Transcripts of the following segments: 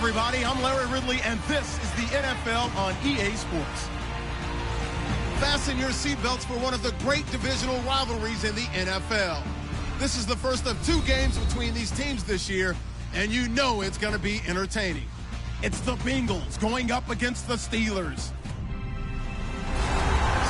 everybody. I'm Larry Ridley, and this is the NFL on EA Sports. Fasten your seatbelts for one of the great divisional rivalries in the NFL. This is the first of two games between these teams this year, and you know it's going to be entertaining. It's the Bengals going up against the Steelers.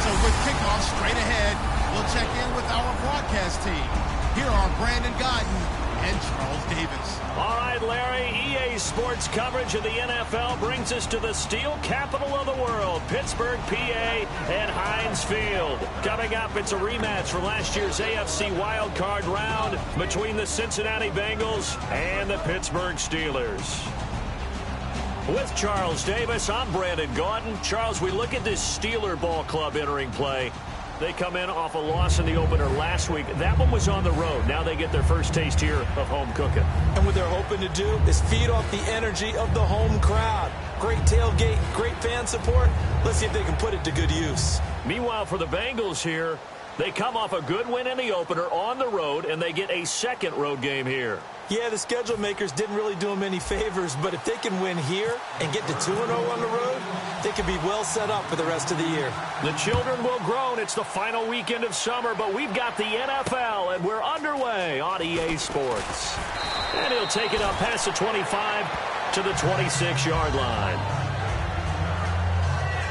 So with kickoff straight ahead, we'll check in with our broadcast team. Here are Brandon Godden and Charles Davis. All right, Larry, EA Sports coverage of the NFL brings us to the steel capital of the world, Pittsburgh, PA, and Heinz Field. Coming up, it's a rematch from last year's AFC wildcard round between the Cincinnati Bengals and the Pittsburgh Steelers. With Charles Davis, I'm Brandon Gaudin. Charles, we look at this Steeler ball club entering play. They come in off a loss in the opener last week. That one was on the road. Now they get their first taste here of home cooking. And what they're hoping to do is feed off the energy of the home crowd. Great tailgate, great fan support. Let's see if they can put it to good use. Meanwhile, for the Bengals here, they come off a good win in the opener on the road, and they get a second road game here. Yeah, the schedule makers didn't really do them any favors, but if they can win here and get to 2-0 on the road, they could be well set up for the rest of the year. The children will groan. It's the final weekend of summer, but we've got the NFL, and we're underway on EA Sports. And he'll take it up past the 25 to the 26-yard line.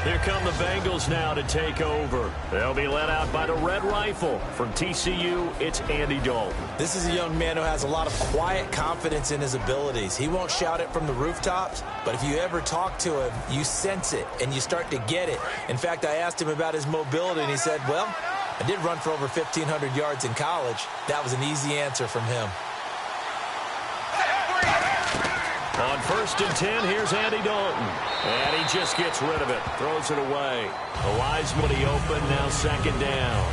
Here come the Bengals now to take over. They'll be led out by the Red Rifle. From TCU, it's Andy Dalton. This is a young man who has a lot of quiet confidence in his abilities. He won't shout it from the rooftops, but if you ever talk to him, you sense it, and you start to get it. In fact, I asked him about his mobility, and he said, well, I did run for over 1,500 yards in college. That was an easy answer from him. On 1st and 10, here's Andy Dalton. And he just gets rid of it. Throws it away. Wiseman open, now second down.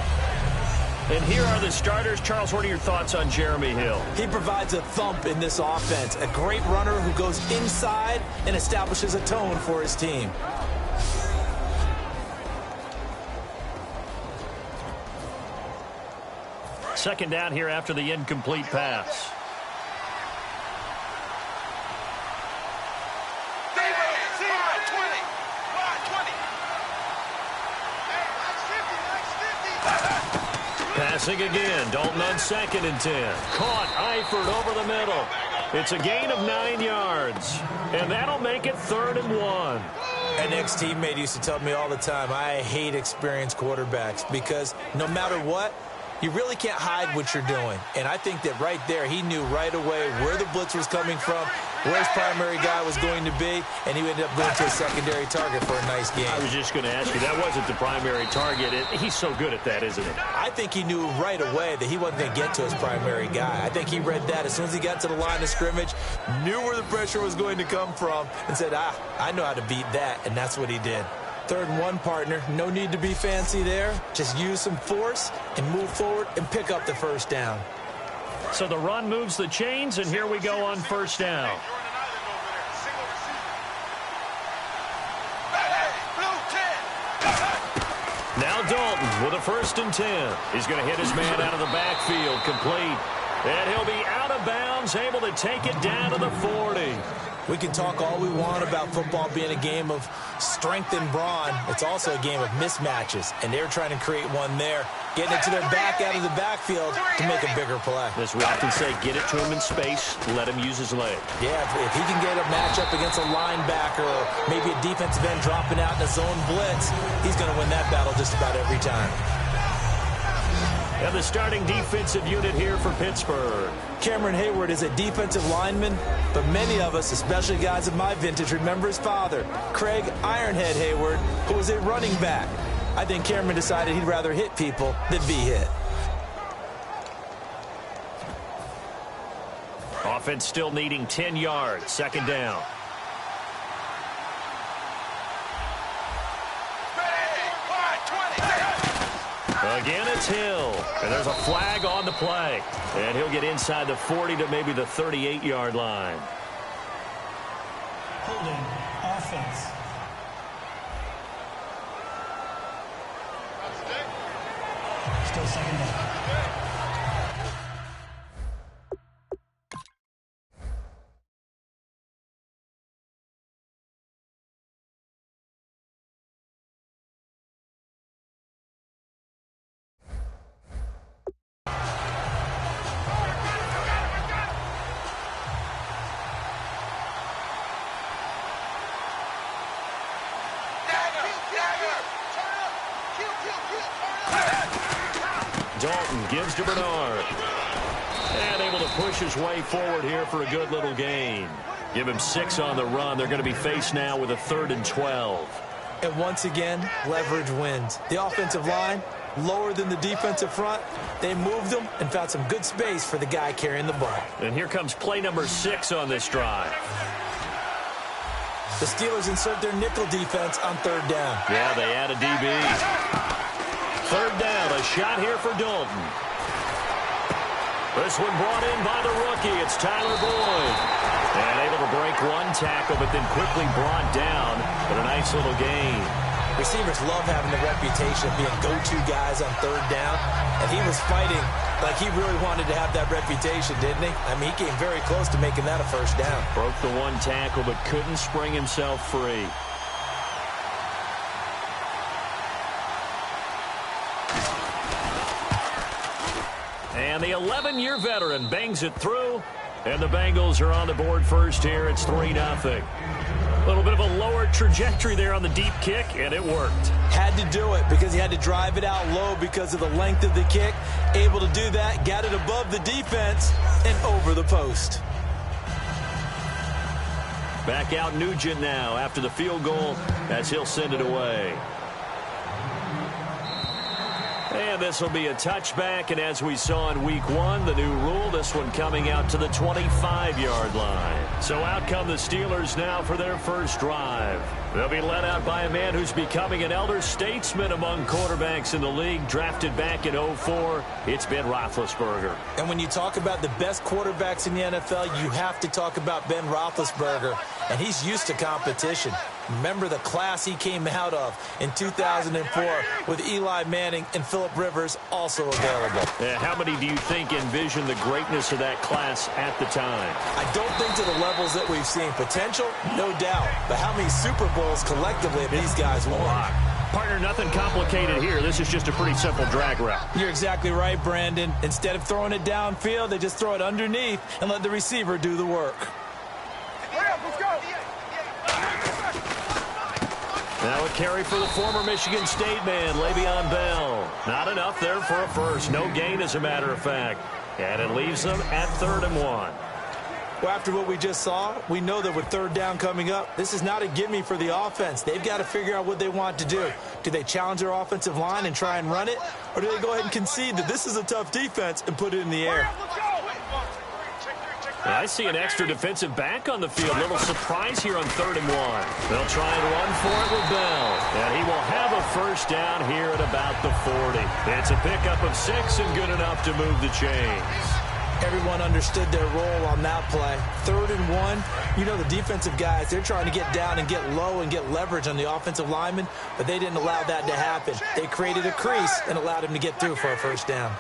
And here are the starters. Charles, what are your thoughts on Jeremy Hill? He provides a thump in this offense. A great runner who goes inside and establishes a tone for his team. Second down here after the incomplete pass. Passing again. Dalton on 2nd and 10. Caught. Eifert over the middle. It's a gain of 9 yards. And that'll make it 3rd and 1. An ex-teammate used to tell me all the time, I hate experienced quarterbacks because no matter what, you really can't hide what you're doing. And I think that right there, he knew right away where the blitz was coming from, where his primary guy was going to be, and he ended up going to a secondary target for a nice game. I was just going to ask you, that wasn't the primary target. He's so good at that, isn't he? I think he knew right away that he wasn't going to get to his primary guy. I think he read that as soon as he got to the line of scrimmage, knew where the pressure was going to come from, and said, I know how to beat that, and that's what he did. 3rd and 1, partner. No need to be fancy there. Just use some force and move forward and pick up the first down. So the run moves the chains, and here we go on 1st down. Now Dalton with a 1st and 10. He's going to hit his man out of the backfield, complete. And he'll be out of bounds, able to take it down to the 40. We can talk all we want about football being a game of strength and brawn. It's also a game of mismatches, and they're trying to create one there, getting it to their back out of the backfield to make a bigger play. As we often say, get it to him in space, let him use his leg. Yeah, if he can get a matchup against a linebacker or maybe a defensive end dropping out in a zone blitz, he's going to win that battle just about every time. And the starting defensive unit here for Pittsburgh. Cameron Hayward is a defensive lineman, but many of us, especially guys of my vintage, remember his father, Craig Ironhead Hayward, who was a running back. I think Cameron decided he'd rather hit people than be hit. Offense still needing 10 yards. 2nd down. Again, it's Hill. And there's a flag on the play. And he'll get inside the 40 to maybe the 38-yard line. Holding offense. Still 2nd down. Dalton gives to Bernard. And able to push his way forward here for a good little gain. Give him 6 on the run. They're going to be faced now with a 3rd and 12. And once again, leverage wins. The offensive line, lower than the defensive front. They moved them and found some good space for the guy carrying the ball. And here comes play number 6 on this drive. The Steelers insert their nickel defense on 3rd down. Yeah, they add a DB. 3rd down, a shot here for Dalton. This one brought in by the rookie. It's Tyler Boyd. And able to break one tackle, but then quickly brought down. But a nice little gain. Receivers love having the reputation of being go-to guys on 3rd down. And he was fighting like he really wanted to have that reputation, didn't he? I mean, he came very close to making that a 1st down. Broke the one tackle, but couldn't spring himself free. And the 11-year veteran bangs it through. And the Bengals are on the board first here. It's 3-0. A little bit of a lower trajectory there on the deep kick, and it worked. Had to do it because he had to drive it out low because of the length of the kick. Able to do that, got it above the defense and over the post. Back out Nugent now after the field goal as he'll send it away. And this will be a touchback, and as we saw in week 1, the new rule, this one coming out to the 25-yard line. So out come the Steelers now for their first drive. They'll be led out by a man who's becoming an elder statesman among quarterbacks in the league, drafted back in 2004. It's Ben Roethlisberger. And when you talk about the best quarterbacks in the NFL, you have to talk about Ben Roethlisberger, and he's used to competition. Remember the class he came out of in 2004 with Eli Manning and Phillip Rivers also available. How many do you think envisioned the greatness of that class at the time? I don't think to the levels that we've seen. Potential, no doubt. But how many Super Bowls collectively have these guys won? Partner, nothing complicated here. This is just a pretty simple drag route. You're exactly right, Brandon. Instead of throwing it downfield, they just throw it underneath and let the receiver do the work. Let's go. Now a carry for the former Michigan State man, Le'Veon Bell. Not enough there for a first. No gain, as a matter of fact. And it leaves them at 3rd and 1. Well, after what we just saw, we know that with 3rd down coming up, this is not a gimme for the offense. They've got to figure out what they want to do. Do they challenge their offensive line and try and run it? Or do they go ahead and concede that this is a tough defense and put it in the air? I see an extra defensive back on the field. Little surprise here on 3rd and 1. They'll try and run for it with Bell. And he will have a first down here at about the 40. It's a pickup of 6 and good enough to move the chains. Everyone understood their role on that play. 3rd and 1, you know the defensive guys, they're trying to get down and get low and get leverage on the offensive lineman, but they didn't allow that to happen. They created a crease and allowed him to get through for a first down.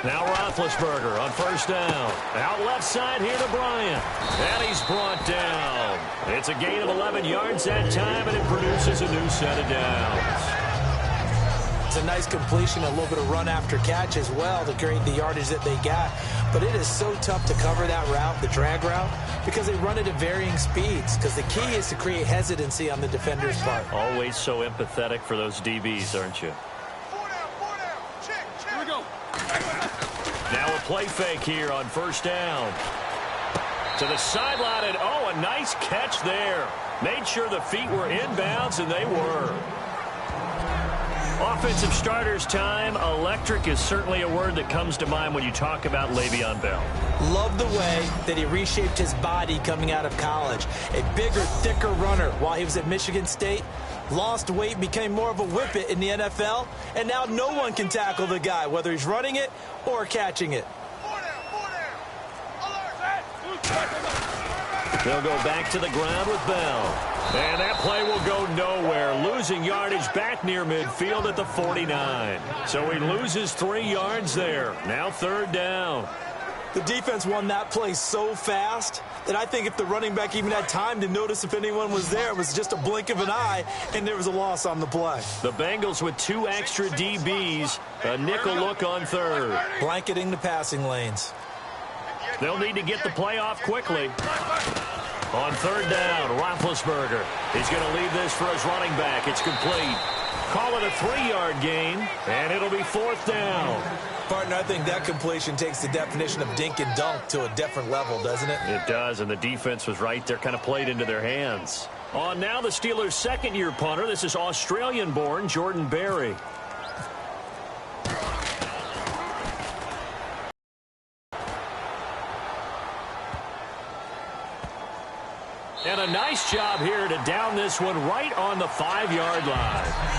Now Roethlisberger on first down. Out left side here to Bryant. And he's brought down. It's a gain of 11 yards that time, and it produces a new set of downs. It's a nice completion, a little bit of run after catch as well to create the yardage that they got. But it is so tough to cover that route, the drag route, because they run it at varying speeds. Because the key is to create hesitancy on the defender's part. Always so empathetic for those DBs, aren't you? Here we go. Now a play fake here on first down. To the sideline, and oh, a nice catch there. Made sure the feet were inbounds, and they were. Offensive starters time. Electric is certainly a word that comes to mind when you talk about Le'Veon Bell. Love the way that he reshaped his body coming out of college. A bigger, thicker runner while he was at Michigan State. Lost weight, became more of a whippet in the NFL, and now no one can tackle the guy, whether he's running it or catching it. They'll go back to the ground with Bell. And that play will go nowhere, losing yardage back near midfield at the 49. So he loses 3 yards there. Now 3rd down. The defense won that play so fast that I think if the running back even had time to notice if anyone was there, it was just a blink of an eye, and there was a loss on the play. The Bengals with 2 extra DBs, a nickel look on 3rd. Blanketing the passing lanes. They'll need to get the play off quickly. On 3rd down, Roethlisberger. He's going to leave this for his running back. It's complete. Call it a 3-yard gain, and it'll be 4th down. Partner, I think that completion takes the definition of dink and dunk to a different level, doesn't it? It does, and the defense was right there, kind of played into their hands. On now, the Steelers' second-year punter. This is Australian-born Jordan Berry. And a nice job here to down this one right on the 5-yard line.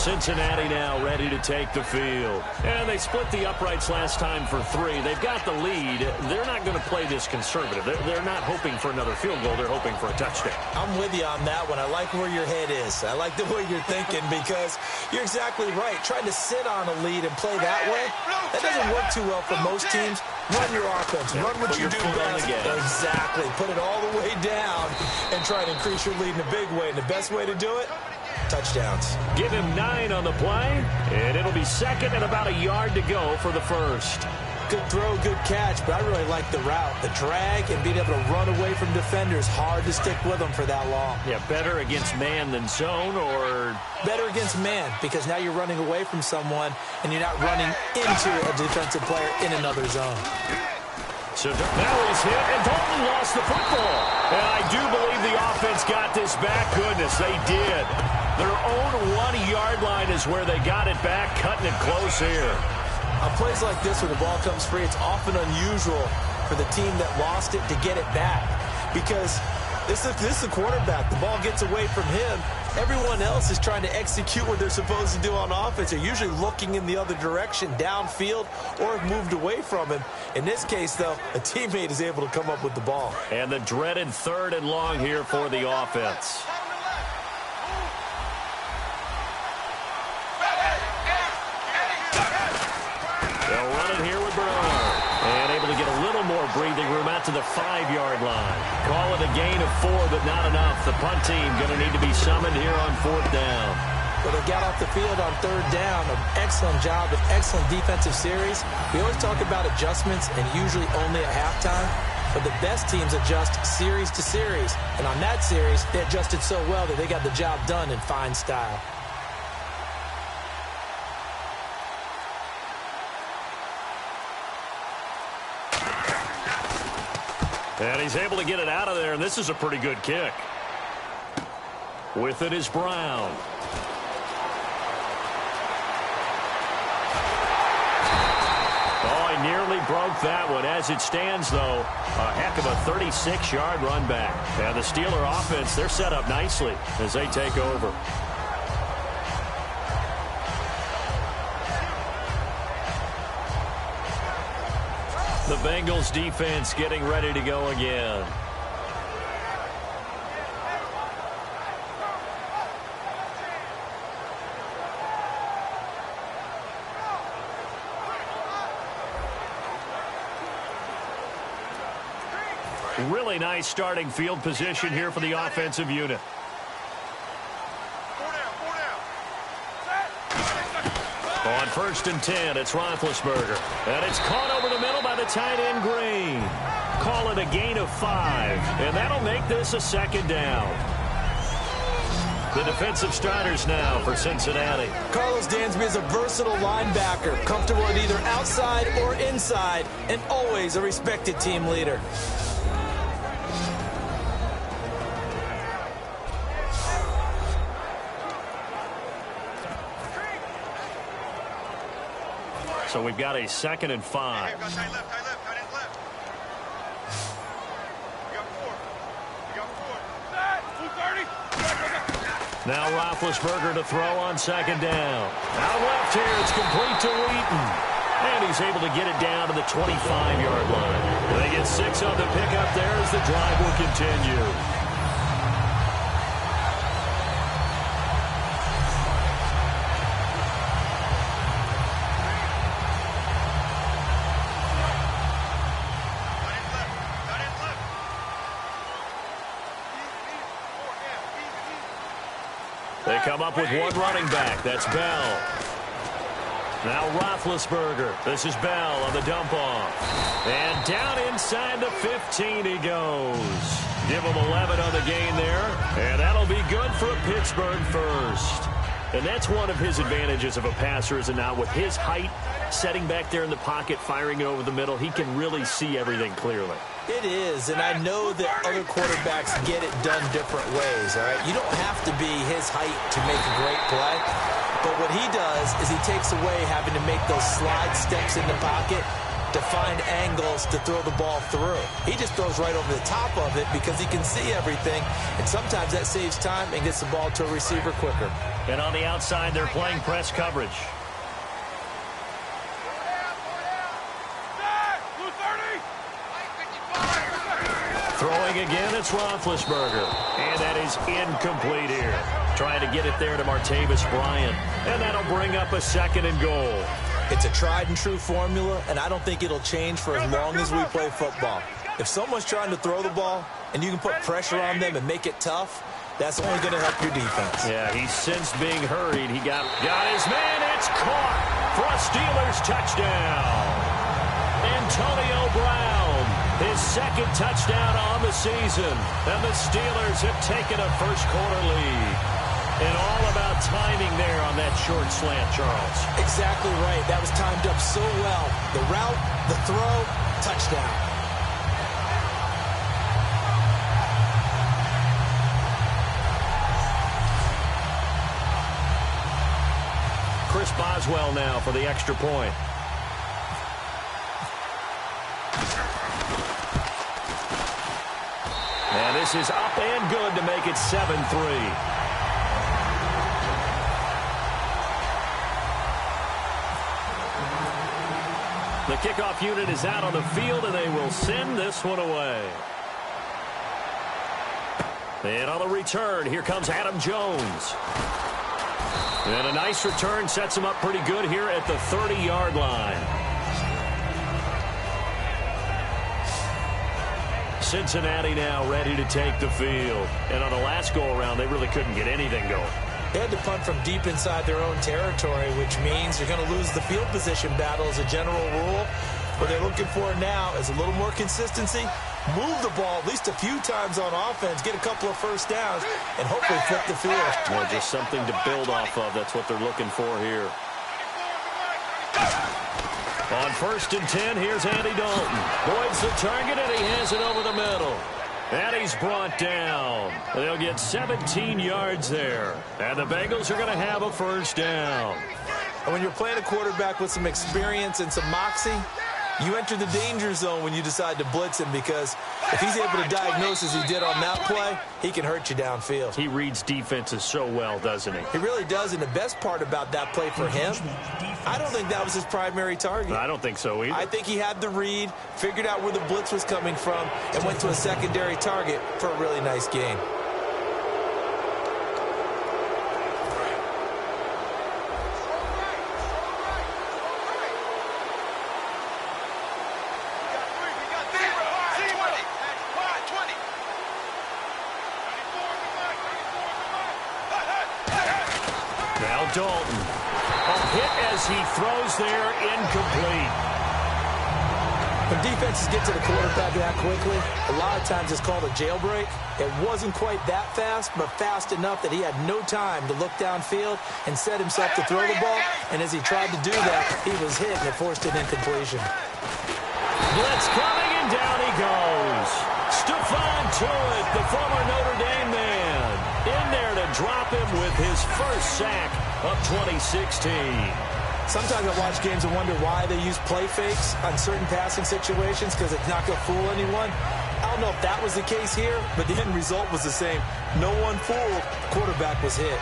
Cincinnati now ready to take the field. And they split the uprights last time for 3. They've got the lead. They're not going to play this conservative. They're not hoping for another field goal. They're hoping for a touchdown. I'm with you on that one. I like where your head is. I like the way you're thinking because you're exactly right. Trying to sit on a lead and play that way, that doesn't work too well for most teams. Run your offense. Run what you do best. Exactly. Put it all the way down and try to increase your lead in a big way. And the best way to do it, touchdowns. Give him 9 on the play, and it'll be 2nd and about a yard to go for the first. Good throw, good catch, but I really like the route. The drag and being able to run away from defenders. Hard to stick with them for that long. Yeah, better against man than zone, or better against man, because now you're running away from someone and you're not running into a defensive player in another zone. So now he's hit, and Dalton lost the football. And I do believe the offense got this back. Goodness, they did. Their own 1-yard line is where they got it back, cutting it close here. On plays like this where the ball comes free, it's often unusual for the team that lost it to get it back. Because this is the quarterback. The ball gets away from him. Everyone else is trying to execute what they're supposed to do on offense. They're usually looking in the other direction, downfield, or have moved away from him. In this case, though, a teammate is able to come up with the ball. And the dreaded 3rd and long here for the offense. They'll run it here with Brown. And able to get a little more breathing room out to the 5-yard line. Call it a gain of 4, but not enough. The punt team going to need to be summoned here on 4th down. Well, they got off the field on 3rd down. An excellent job, an excellent defensive series. We always talk about adjustments, and usually only at halftime. But the best teams adjust series to series. And on that series, they adjusted so well that they got the job done in fine style. And he's able to get it out of there, and this is a pretty good kick. With it is Brown. Oh, he nearly broke that one. As it stands, though, a heck of a 36-yard run back. And the Steeler offense, they're set up nicely as they take over. The Bengals defense getting ready to go again. Really nice starting field position here for the offensive unit. On 1st and 10, it's Roethlisberger. And it's caught over the middle by the tight end, Green. Call it a gain of 5. And that'll make this a 2nd down. The defensive starters now for Cincinnati. Carlos Dansby is a versatile linebacker, comfortable at either outside or inside, and always a respected team leader. So we've got a 2nd and 5. Now Roethlisberger to throw on 2nd down. Out left here, it's complete to Wheaton. And he's able to get it down to the 25-yard line. They get 6 on the pickup there as the drive will continue. They come up with one running back. That's Bell. Now Roethlisberger. This is Bell on the dump off. And down inside the 15 he goes. Give him 11 on the gain there. And that'll be good for a Pittsburgh first. And that's one of his advantages of a passer, is it not? With his height, setting back there in the pocket, firing it over the middle, he can really see everything clearly. It is, and I know that other quarterbacks get it done different ways, all right? You don't have to be his height to make a great play, but what he does is he takes away having to make those slide steps in the pocket to find angles to throw the ball through. He just throws right over the top of it because he can see everything, and sometimes that saves time and gets the ball to a receiver quicker. And on the outside, they're playing press coverage. Throwing again, it's Roethlisberger. And that is incomplete here. Trying to get it there to Martavis Bryant. And that'll bring up a 2nd and goal. It's a tried-and-true formula, and I don't think it'll change for as long as we play football. If someone's trying to throw the ball and you can put pressure on them and make it tough, that's only going to help your defense. Yeah, he's since being hurried. He got his man. It's caught for a Steelers touchdown. Antonio Brown, his 2nd touchdown on the season. And the Steelers have taken a first-quarter lead. And all about timing there on that short slant, Charles. Exactly right. That was timed up so well. The route, the throw, touchdown. Chris Boswell now for the extra point. And this is up and good to make it 7-3. The kickoff unit is out on the field, and they will send this one away. And on the return, here comes Adam Jones. And a nice return sets him up pretty good here at the 30-yard line. Cincinnati now ready to take the field. And on the last go-around, they really couldn't get anything going. They had to punt from deep inside their own territory, which means you're going to lose the field position battle as a general rule. What they're looking for now is a little more consistency, move the ball at least a few times on offense, get a couple of first downs, and hopefully flip the field. Well, just something to build off of. That's what they're looking for here. On 1st and 10, here's Andy Dalton. Boyd's the target, and he has it over the middle. And he's brought down. They'll get 17 yards there. And the Bengals are going to have a first down. And when you're playing a quarterback with some experience and some moxie, you enter the danger zone when you decide to blitz him, because if he's able to diagnose as he did on that play, he can hurt you downfield. He reads defenses so well, doesn't he? He really does, and the best part about that play for him, I don't think that was his primary target. I don't think so either. I think he had the read, figured out where the blitz was coming from, and went to a secondary target for a really nice gain. Dalton. A hit as he throws there, incomplete. When defenses get to the quarterback that quickly, a lot of times it's called a jailbreak. It wasn't quite that fast, but fast enough that he had no time to look downfield and set himself to throw the ball. And as he tried to do that, he was hit and it forced an incompletion. Blitz coming, and down he goes. Stephon Tuitt, the former Notre Dame man, in there to drop him with his first sack of 2016. Sometimes I watch games and wonder why they use play fakes on certain passing situations, because it's not going to fool anyone. I don't know if that was the case here, but the end result was the same. No one fooled. The quarterback was hit.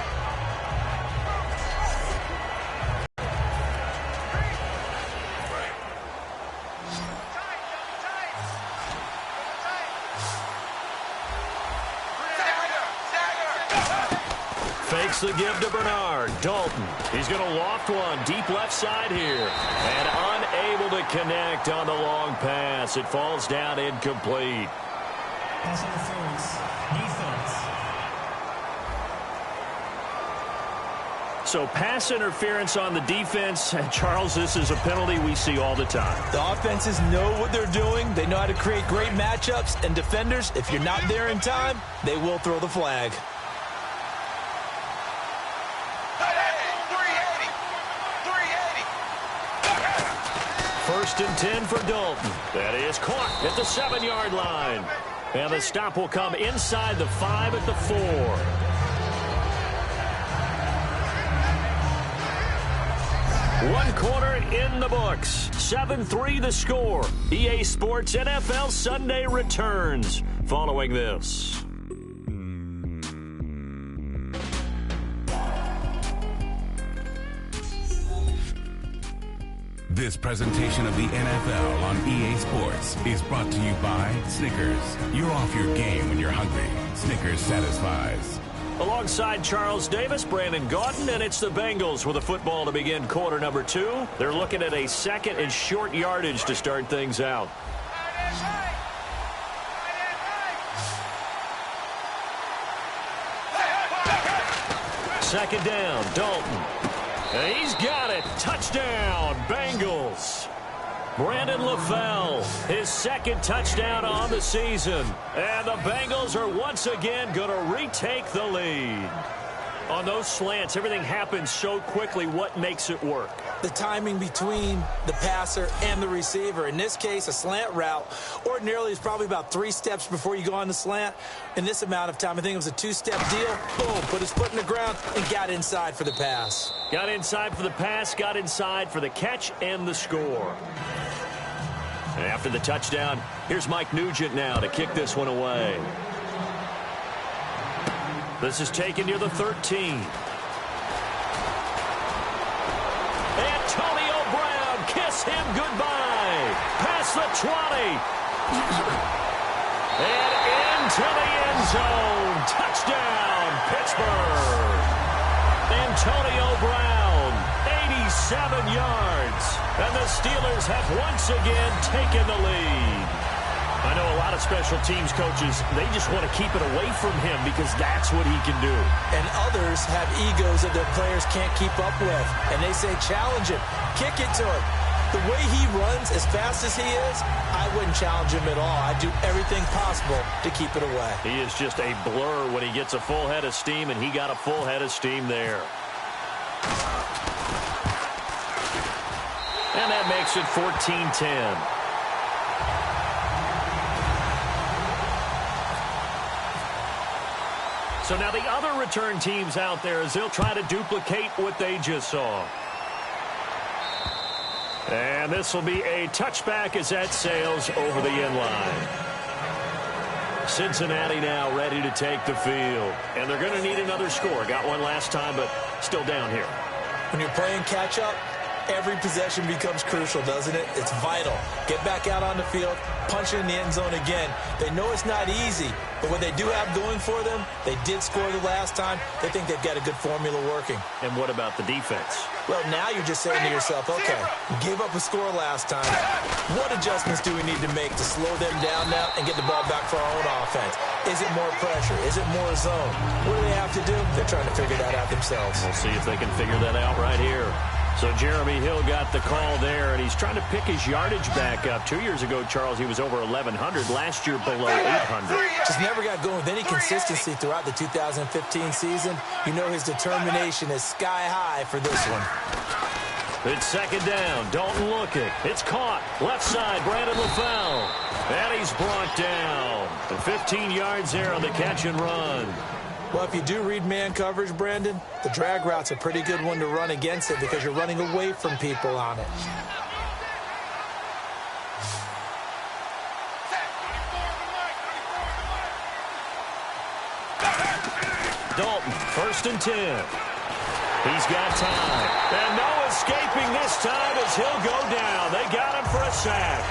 Fakes the give to Bernard. Dalton. He's going to loft one deep left side here. And unable to connect on the long pass. It falls down incomplete. Pass interference. Defense. So pass interference on the defense. And Charles, this is a penalty we see all the time. The offenses know what they're doing. They know how to create great matchups. And defenders, if you're not there in time, they will throw the flag. 1st and 10 for Dalton. That is caught at the 7-yard line. And the stop will come inside the 5 at the 4. 1 quarter in the books. 7-3 the score. EA Sports NFL Sunday returns following this. This presentation of the NFL on EA Sports is brought to you by Snickers. You're off your game when you're hungry. Snickers satisfies. Alongside Charles Davis, Brandon Gaudin, and it's the Bengals with a football to begin quarter number 2. They're looking at a 2nd and short yardage to start things out. Second down, Dalton. And he's got it. Touchdown, Bengals. Brandon LaFell, his 2nd touchdown on the season. And the Bengals are once again going to retake the lead. On those slants, everything happens so quickly. What makes it work? The timing between the passer and the receiver. In this case, a slant route ordinarily is probably about 3 steps before you go on the slant. In this amount of time, I think it was a 2-step deal. Boom, put his foot in the ground and got inside for the pass. Got inside for the pass, got inside for the catch and the score. And after the touchdown, here's Mike Nugent now to kick this one away. This is taken near the 13. Antonio Brown, kiss him goodbye. Past the 20. And into the end zone. Touchdown, Pittsburgh. Antonio Brown, 87 yards. And the Steelers have once again taken the lead. I know a lot of special teams coaches, they just want to keep it away from him because that's what he can do. And others have egos that their players can't keep up with. And they say, challenge him, kick it to him. The way he runs as fast as he is, I wouldn't challenge him at all. I'd do everything possible to keep it away. He is just a blur when he gets a full head of steam, and he got a full head of steam there. And that makes it 14-10. So now the other return teams out there as they'll try to duplicate what they just saw. And this will be a touchback as that sails over the end line. Cincinnati now ready to take the field. And they're going to need another score. Got one last time, but still down here. When you're playing catch-up, every possession becomes crucial, doesn't it? It's vital. Get back out on the field, punch it in the end zone again. They know it's not easy, but what they do have going for them, they did score the last time. They think they've got a good formula working. And what about the defense? Well, now you're just saying to yourself, okay, gave up a score last time. What adjustments do we need to make to slow them down now and get the ball back for our own offense? Is it more pressure? Is it more zone? What do they have to do? They're trying to figure that out themselves. We'll see if they can figure that out right here. So Jeremy Hill got the call there, and he's trying to pick his yardage back up. 2 years ago, Charles, he was over 1,100. Last year, below 800. Just never got going with any consistency throughout the 2015 season. You know his determination is sky high for this one. It's second down. Dalton looking. It's caught. Left side, Brandon LaFell. And he's brought down. And 15 yards there on the catch and run. Well, if you do read man coverage, Brandon, the drag route's a pretty good one to run against it because you're running away from people on it. Dalton, 1st and 10. He's got time. And no escaping this time as he'll go down. They got him for a sack.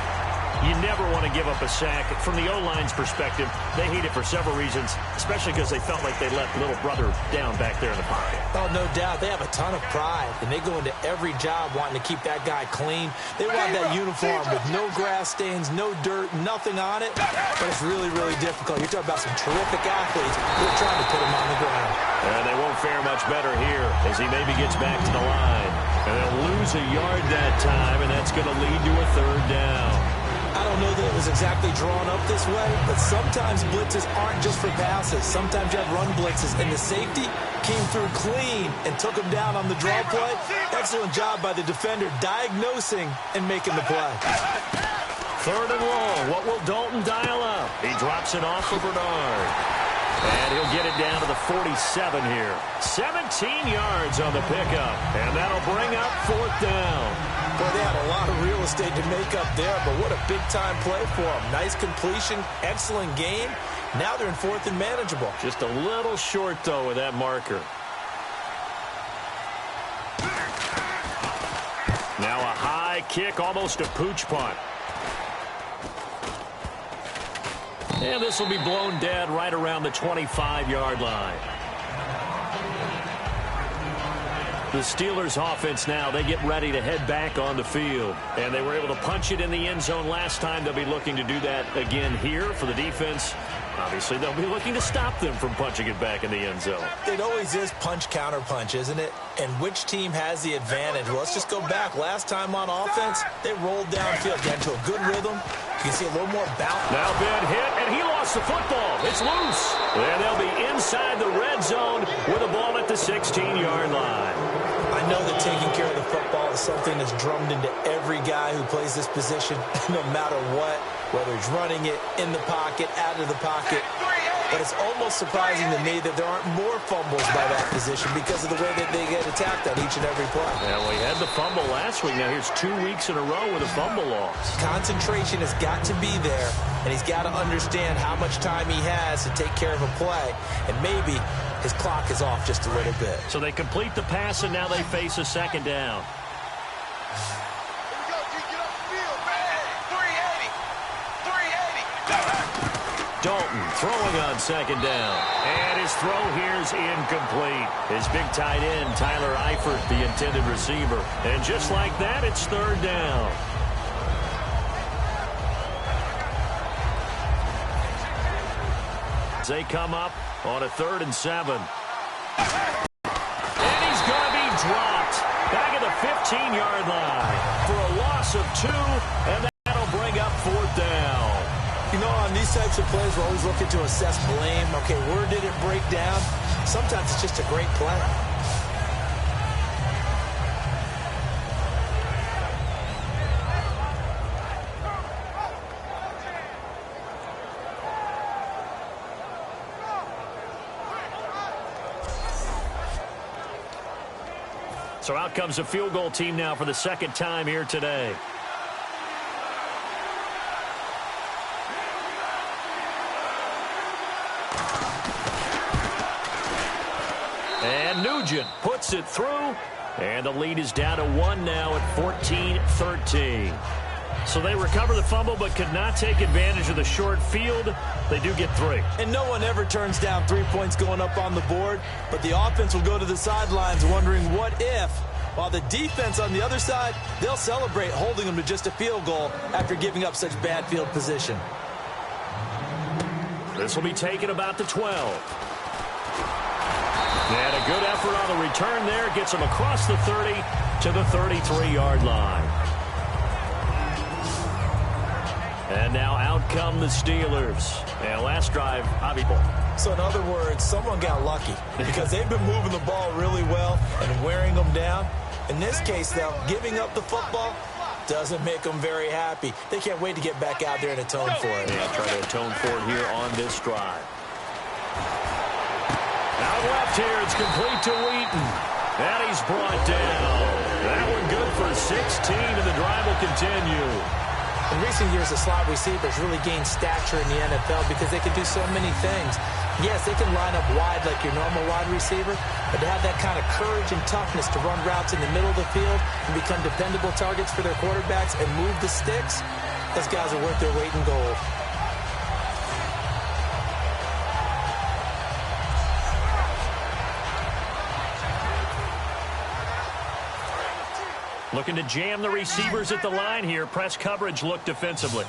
You never want to give up a sack. From the O-line's perspective, they hate it for several reasons, especially because they felt like they let little brother down back there in the pocket. Oh, no doubt. They have a ton of pride, and they go into every job wanting to keep that guy clean. They want that uniform with no grass stains, no dirt, nothing on it, but it's really, really difficult. You're talking about some terrific athletes who are trying to put him on the ground. And they won't fare much better here as he maybe gets back to the line. And they'll lose a yard that time, and that's going to lead to a third down. I don't know that it was exactly drawn up this way, but sometimes blitzes aren't just for passes. Sometimes you have run blitzes, and the safety came through clean and took him down on the draw play. Excellent job by the defender diagnosing and making the play. Third and long. What will Dalton dial up? He drops it off for Bernard. And he'll get it down to the 47 here. 17 yards on the pickup. And that'll bring up fourth down. Boy, they had a lot of real estate to make up there, but what a big-time play for them. Nice completion, excellent game. Now they're in fourth and manageable. Just a little short, though, with that marker. Now a high kick, almost a pooch punt. And this will be blown dead right around the 25-yard line. The Steelers offense now, they get ready to head back on the field. And they were able to punch it in the end zone last time. They'll be looking to do that again here for the defense. Obviously, they'll be looking to stop them from punching it back in the end zone. It always is punch-counter-punch, isn't it? And which team has the advantage? Well, let's just go back. Last time on offense, they rolled downfield, got into a good rhythm. You can see a little more bounce. Now bad hit, and he lost the football. It's loose. And they'll be inside the red zone with a ball at the 16-yard line. I know that taking care of the football is something that's drummed into every guy who plays this position, no matter what, whether he's running it, in the pocket, out of the pocket. But it's almost surprising to me that there aren't more fumbles by that position because of the way that they get attacked on each and every play. Yeah, we had the fumble last week. Now here's 2 weeks in a row with a fumble loss. Concentration has got to be there, and he's got to understand how much time he has to take care of a play. And maybe his clock is off just a little bit. So they complete the pass, and now they face a second down. Dalton throwing on second down. And his throw here is incomplete. His big tight end, Tyler Eifert, the intended receiver. And just like that, it's third down. They come up on a 3rd and 7. And he's going to be dropped back at the 15-yard line for a loss of 2, and that'll bring up fourth down. You know, on these types of plays, we're always looking to assess blame. Okay, where did it break down? Sometimes it's just a great play. So out comes the field goal team now for the second time here today. And Nugent puts it through, and the lead is down to 1 now at 14-13. So they recover the fumble but could not take advantage of the short field. They do get 3. And no one ever turns down 3 points going up on the board, but the offense will go to the sidelines wondering what if, while the defense on the other side, they'll celebrate holding them to just a field goal after giving up such bad field position. This will be taken about the 12. And a good effort on the return there. Gets him across the 30 to the 33-yard line. And now out come the Steelers. And last drive, obvious. So in other words, someone got lucky because they've been moving the ball really well and wearing them down. In this case, though, giving up the football doesn't make them very happy. They can't wait to get back out there and atone for it. Yeah, try to atone for it here on this drive. Out left here, it's complete to Wheaton. And he's brought down. That one good for 16, and the drive will continue. In recent years, the slot receivers really gained stature in the NFL because they can do so many things. Yes, they can line up wide like your normal wide receiver, but to have that kind of courage and toughness to run routes in the middle of the field and become dependable targets for their quarterbacks and move the sticks, Those guys are worth their weight in gold. Looking to jam the receivers at the line here. Press coverage look defensively.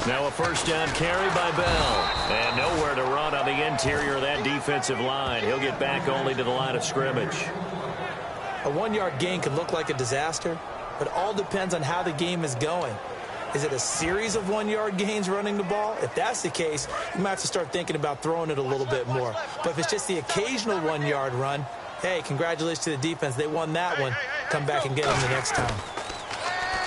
Now a first down carry by Bell. And nowhere to run on the interior of that defensive line. He'll get back only to the line of scrimmage. A 1-yard gain could look like a disaster, but it all depends on how the game is going. Is it a series of 1-yard gains running the ball? If that's the case, you might have to start thinking about throwing it a little bit more. But if it's just the occasional 1-yard run, hey, congratulations to the defense. They won that one. Come back and get them the next time.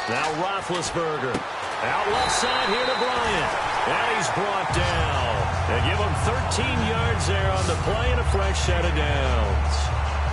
Now Roethlisberger. Out left side here to Bryant. And he's brought down. They give him 13 yards there on the play and a fresh set of downs.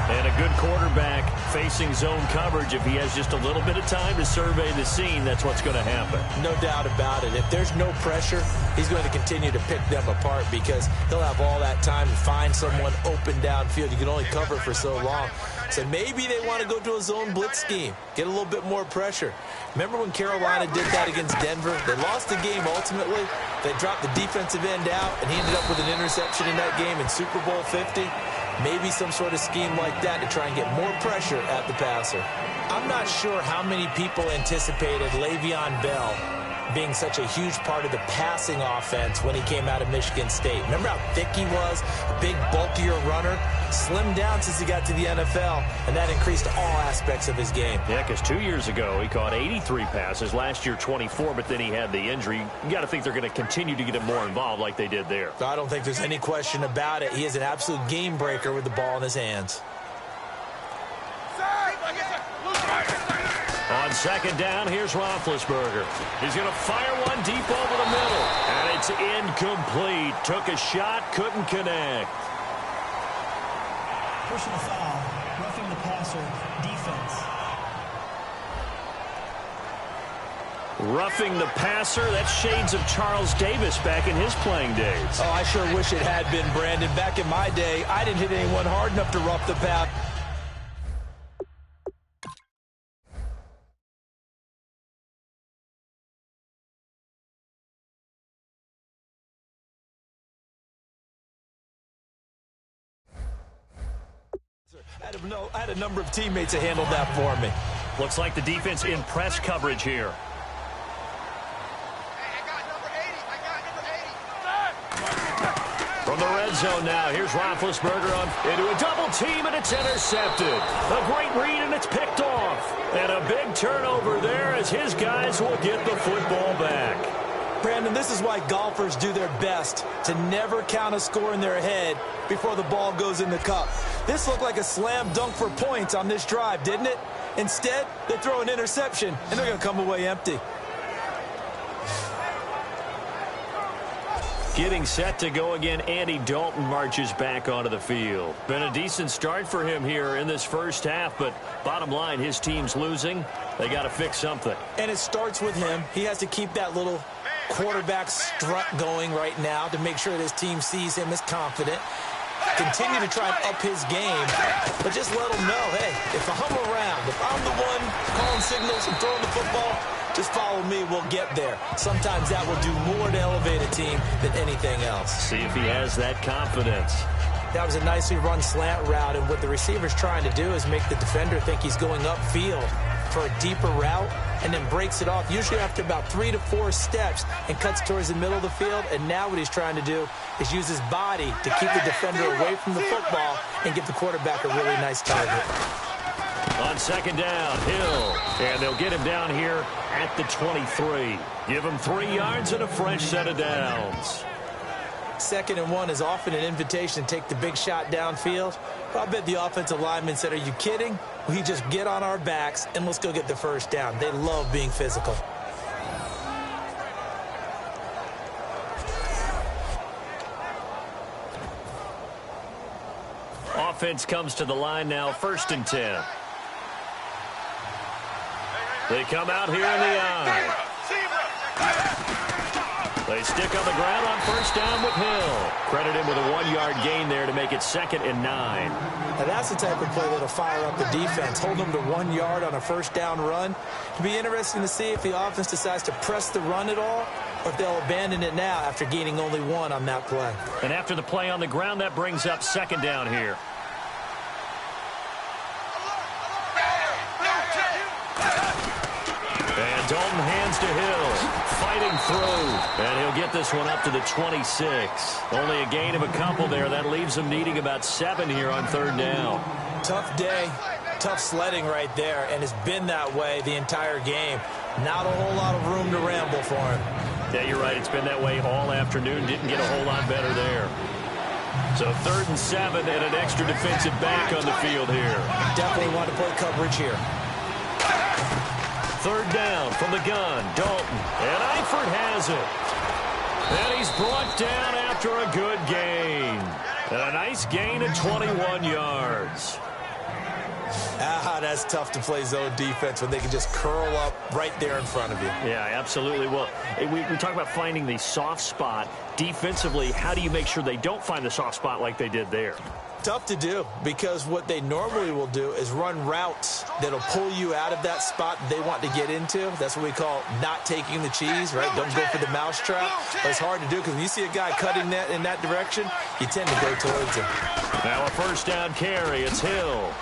And a good quarterback facing zone coverage. If he has just a little bit of time to survey the scene, that's what's going to happen. No doubt about it. If there's no pressure, he's going to continue to pick them apart because he'll have all that time to find someone open downfield. You can only cover for so long. So maybe they want to go to a zone blitz scheme, get a little bit more pressure. Remember when Carolina did that against Denver? They lost the game ultimately. They dropped the defensive end out, and he ended up with an interception in that game in Super Bowl 50. Maybe some sort of scheme like that to try and get more pressure at the passer. I'm not sure how many people anticipated Le'Veon Bell being such a huge part of the passing offense when he came out of Michigan State. Remember how thick he was? A big, bulkier runner? Slimmed down since he got to the NFL, and that increased all aspects of his game. Yeah, because 2 years ago, he caught 83 passes. Last year, 24, but then he had the injury. You got to think they're going to continue to get him more involved like they did there. I don't think there's any question about it. He is an absolute game breaker with the ball in his hands. On second down, here's Roethlisberger. He's going to fire one deep over the middle. And it's incomplete. Took a shot, couldn't connect. Personal foul, roughing the passer, defense. Roughing the passer, that's shades of Charles Davis back in his playing days. Oh, I sure wish it had been, Brandon. Back in my day, I didn't hit anyone hard enough to rough the passer. I had a number of teammates that handled that for me. Looks like the defense in press coverage here. From the red zone now, here's Roethlisberger into a double team, and it's intercepted. A great read, and it's picked off. And a big turnover there as his guys will get the football back. Brandon, this is why golfers do their best to never count a score in their head before the ball goes in the cup. This looked like a slam dunk for points on this drive, didn't it? Instead, they throw an interception, and they're going to come away empty. Getting set to go again, Andy Dalton marches back onto the field. Been a decent start for him here in this first half, but bottom line, his team's losing. They got to fix something. And it starts with him. He has to keep that little quarterback strut going right now to make sure that his team sees him as confident. Continue to try and up his game, but just let him know, hey, if I'm around, if I'm the one calling signals and throwing the football, just follow me, we'll get there. Sometimes that will do more to elevate a team than anything else. See if he has that confidence. That was a nicely run slant route, and what the receiver's trying to do is make the defender think he's going upfield for a deeper route, and then breaks it off, usually after about 3 to 4 steps, and cuts towards the middle of the field. And now what he's trying to do is use his body to keep the defender away from the football and give the quarterback a really nice target. On second down, Hill, and they'll get him down here at the 23. Give him 3 yards and a fresh set of downs. 2nd and 1 is often an invitation to take the big shot downfield. I bet the offensive lineman said, are you kidding? We just get on our backs and let's go get the first down. They love being physical. Offense comes to the line now, 1st and 10. They come out here in the eye. They stay stick on the ground on first down with Hill. Credit him with a 1-yard gain there to make it 2nd and 9. Now that's the type of play that'll fire up the defense. Hold them to 1 yard on a first down run. It'll be interesting to see if the offense decides to press the run at all, or if they'll abandon it now after gaining only 1 on that play. And after the play on the ground, that brings up 2nd down here. And Dalton hands to Hill, fighting through, and he'll get this one up to the 26. Only a gain of a couple there. That leaves him needing about 7 here on 3rd down. Tough day, tough sledding right there, and it's been that way the entire game. Not a whole lot of room to ramble for him. Yeah, you're right. It's been that way all afternoon. Didn't get a whole lot better there. So 3rd and 7 and an extra defensive back on the field here. Definitely want to play coverage here. 3rd down from the gun. Dalton. And Eifert has it. And he's brought down after a good gain. And a nice gain of 21 yards. That's tough to play zone defense when they can just curl up right there in front of you. Yeah, absolutely. Well, we talk about finding the soft spot. Defensively, how do you make sure they don't find the soft spot like they did there? Tough to do, because what they normally will do is run routes that'll pull you out of that spot they want to get into. That's what we call not taking the cheese, right? Don't go for the mousetrap. But it's hard to do because when you see a guy cutting that in that direction, you tend to go towards him. Now a 1st down carry. It's Hill.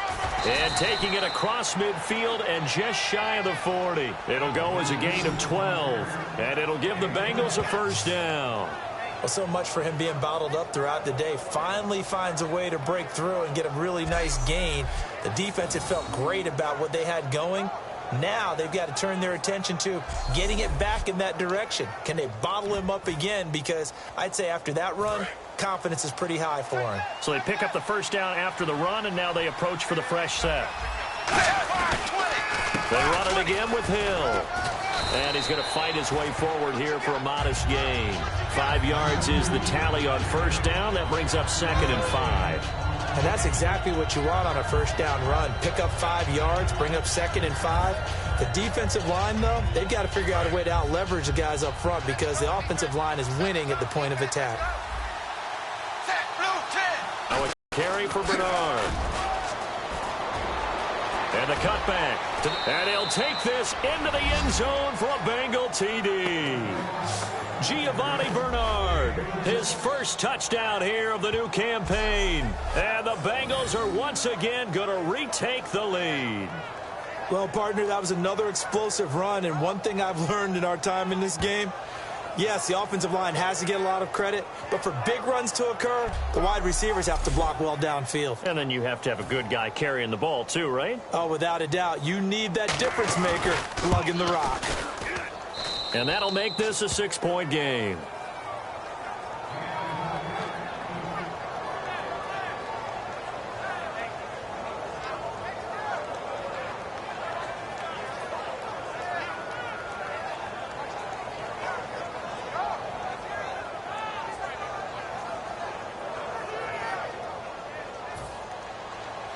And taking it across midfield and just shy of the 40. It'll go as a gain of 12. And it'll give the Bengals a 1st down. Well, so much for him being bottled up throughout the day. Finally finds a way to break through and get a really nice gain. The defense had felt great about what they had going. Now they've got to turn their attention to getting it back in that direction. Can they bottle him up again? Because I'd say after that run, confidence is pretty high for him. So they pick up the 1st down after the run, and now they approach for the fresh set. They run it again with Hill. And he's going to fight his way forward here for a modest gain. 5 yards is the tally on 1st down. That brings up 2nd and 5. And that's exactly what you want on a 1st down run. Pick up 5 yards, bring up 2nd and 5. The defensive line, though, they've got to figure out a way to out-leverage the guys up front because the offensive line is winning at the point of attack. Now a carry for Bernard. And the cutback. And he'll take this into the end zone for a Bengal TD. Giovanni Bernard, his first touchdown here of the new campaign. And the Bengals are once again going to retake the lead. Well, partner, that was another explosive run. And one thing I've learned in our time in this game, yes, the offensive line has to get a lot of credit, but for big runs to occur, the wide receivers have to block well downfield. And then you have to have a good guy carrying the ball too, right? Oh, without a doubt. You need that difference maker lugging the rock. And that'll make this a 6-point game.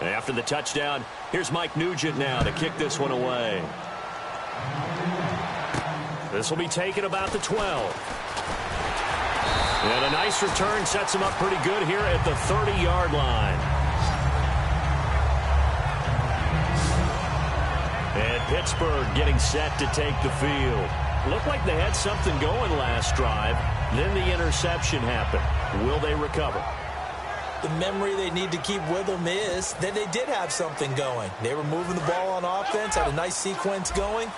After the touchdown, here's Mike Nugent now to kick this one away. This will be taken about the 12. And a nice return sets him up pretty good here at the 30-yard line. And Pittsburgh getting set to take the field. Looked like they had something going last drive. Then the interception happened. Will they recover? The memory they need to keep with them is that they did have something going. They were moving the ball on offense, had a nice sequence going.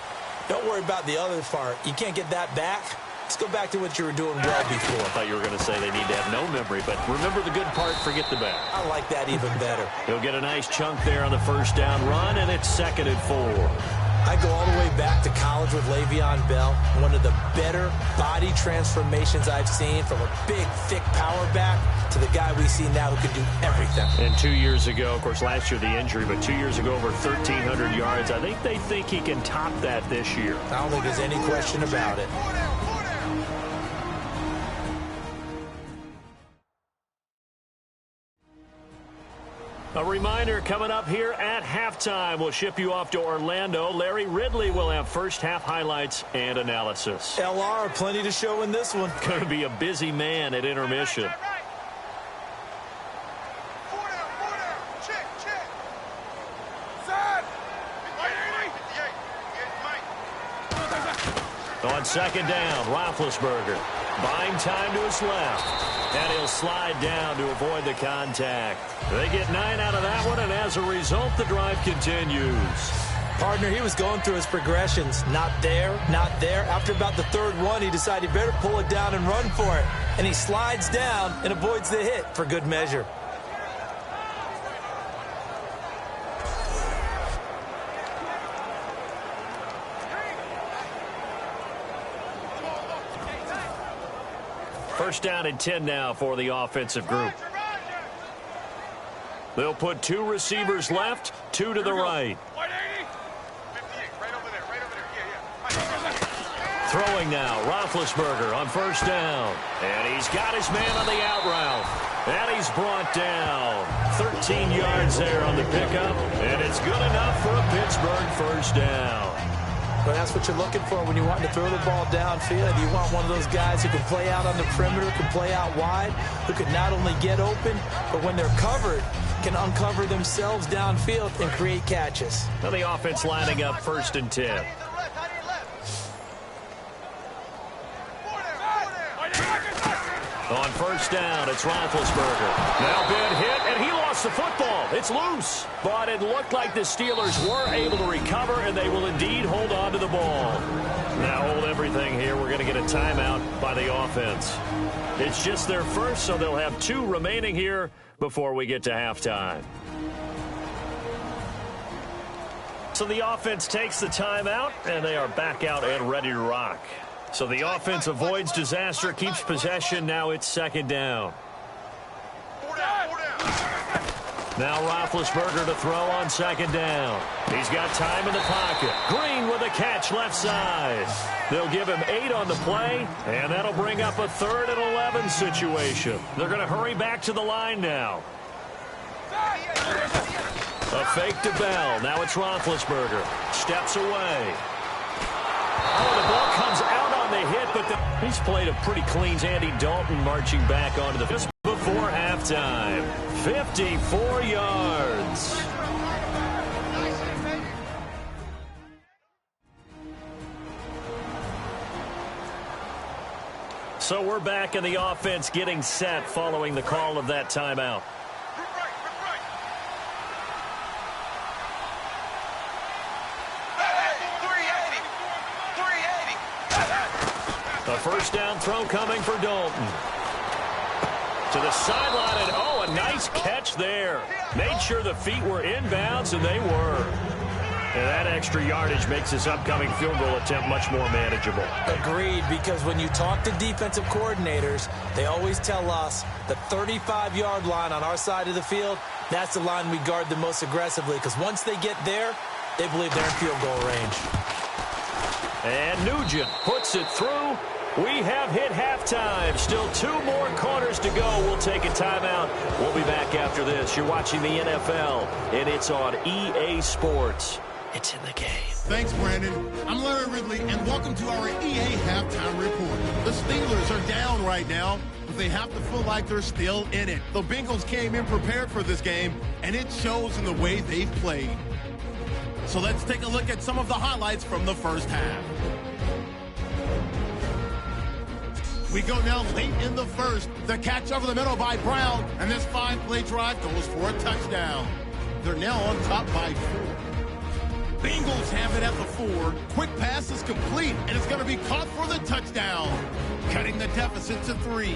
Don't worry about the other part. You can't get that back. Let's go back to what you were doing well before. I thought you were going to say they need to have no memory, but remember the good part, forget the bad. I like that even better. He'll get a nice chunk there on the 1st down run, and it's 2nd and 4. I go all the way back to college with Le'Veon Bell. One of the better body transformations I've seen, from a big, thick power back to the guy we see now who can do everything. And 2 years ago, of course, last year the injury, but 2 years ago over 1,300 yards. I think they think he can top that this year. I don't think there's any question about it. A reminder coming up here at halftime. We'll ship you off to Orlando. Larry Ridley will have first half highlights and analysis. LR, plenty to show in this one. Going to be a busy man at intermission. On second down, Roethlisberger buying time to his left, and he'll slide down to avoid the contact. They get 9 out of that one, and as a result, the drive continues. Partner, he was going through his progressions. Not there, not there. After about the third one, he decided he better pull it down and run for it. And he slides down and avoids the hit for good measure. First down and 10 now for the offensive group. They'll put 2 receivers left, 2 to the right. Throwing now, Roethlisberger on first down. And he's got his man on the out route. And he's brought down. 13 yards there on the pickup. And it's good enough for a Pittsburgh first down. But that's what you're looking for when you want to throw the ball downfield. You want one of those guys who can play out on the perimeter, can play out wide, who can not only get open, but when they're covered, can uncover themselves downfield and create catches. Now the offense lining up first and 10. On first down, it's Roethlisberger. Now big hit, and he lost the football. It's loose. But it looked like the Steelers were able to recover, and they will indeed hold on to the ball. Now hold everything here. We're going to get a timeout by the offense. It's just their first, so they'll have 2 remaining here before we get to halftime. So the offense takes the timeout, and they are back out and ready to rock. So the offense avoids disaster, keeps possession. Now it's second down. Now Roethlisberger to throw on second down. He's got time in the pocket. Green with a catch left side. They'll give him 8 on the play, and that'll bring up a 3rd and 11 situation. They're going to hurry back to the line now. A fake to Bell. Now it's Roethlisberger. Steps away. Oh, the ball comes out on the hit, but he's played a pretty clean. Andy Dalton marching back onto the field before halftime. 54 yards. So we're back in the offense getting set following the call of that timeout. A first down throw coming for Dalton. To the sideline, and oh, a nice catch there. Made sure the feet were inbounds, and they were. And that extra yardage makes this upcoming field goal attempt much more manageable. Agreed, because when you talk to defensive coordinators, they always tell us the 35-yard line on our side of the field, that's the line we guard the most aggressively, because once they get there, they believe they're in field goal range. And Nugent puts it through. We have hit halftime. Still 2 more quarters to go. We'll take a timeout. We'll be back after this. You're watching the NFL, and it's on EA Sports. It's in the game. Thanks, Brandon. I'm Larry Ridley, and welcome to our EA Halftime Report. The Steelers are down right now, but they have to feel like they're still in it. The Bengals came in prepared for this game, and it shows in the way they've played. So let's take a look at some of the highlights from the first half. We go now late in the first. The catch over the middle by Brown, and this 5-play drive goes for a touchdown. They're now on top by 4. Bengals have it at the 4. Quick pass is complete, and it's going to be caught for the touchdown, cutting the deficit to 3.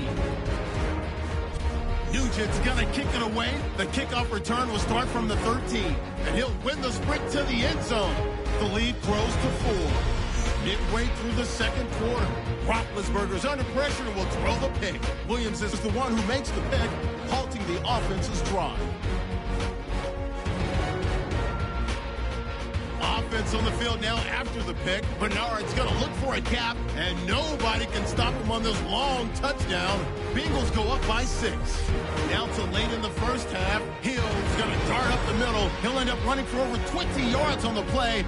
Nugent's going to kick it away. The kickoff return will start from the 13, and he'll win the sprint to the end zone. The lead grows to 4. Midway through the second quarter, Roethlisberger's under pressure and will throw the pick. Williams is the one who makes the pick, halting the offense's drive. offense on the field now after the pick. Bernard's going to look for a gap, and nobody can stop him on this long touchdown. Bengals go up by 6. Now to late in the first half, Hill's going to dart up the middle. He'll end up running for over 20 yards on the play.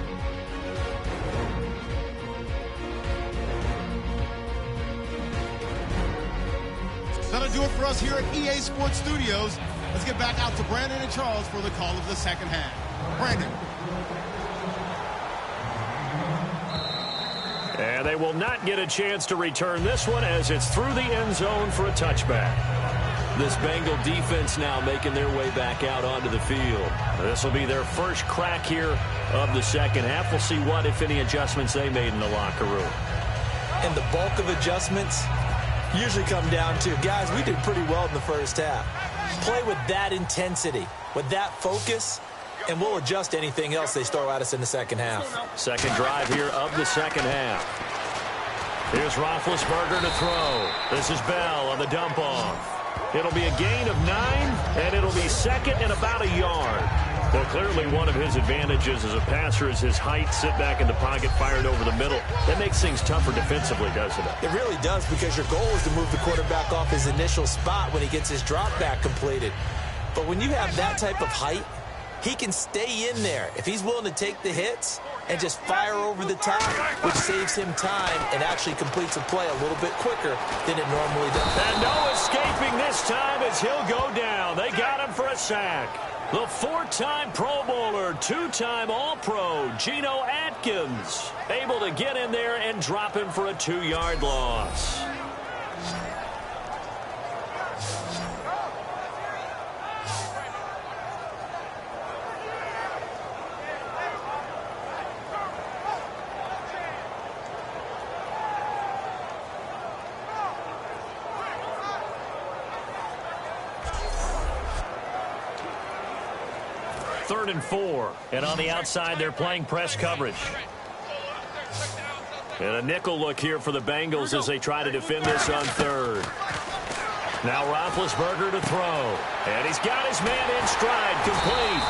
That'll do it for us here at EA Sports Studios. Let's get back out to Brandon and Charles for the call of the second half. Brandon. And they will not get a chance to return this one as it's through the end zone for a touchback. This Bengal defense now making their way back out onto the field. This will be their first crack here of the second half. We'll see what, if any, adjustments they made in the locker room. And the bulk of adjustments usually come down to, guys, we did pretty well in the first half. Play with that intensity, with that focus, and we'll adjust anything else they throw at us in the second half. Second drive here of the second half. Here's Roethlisberger to throw. This is Bell on the dump off. It'll be a gain of 9, and it'll be second and about a yard. Well, clearly one of his advantages as a passer is his height. Sit back in the pocket, fired over the middle. That makes things tougher defensively, doesn't it? It really does, because your goal is to move the quarterback off his initial spot when he gets his drop back completed. But when you have that type of height, he can stay in there if he's willing to take the hits and just fire over the top, which saves him time and actually completes a play a little bit quicker than it normally does. And no escaping this time as he'll go down. They got him for a sack. The 4-time Pro Bowler, 2-time All-Pro, Geno Atkins, able to get in there and drop him for a 2-yard loss. Third and 4. And on the outside, they're playing press coverage. And a nickel look here for the Bengals as they try to defend this on third. Now Roethlisberger to throw. And he's got his man in stride, complete.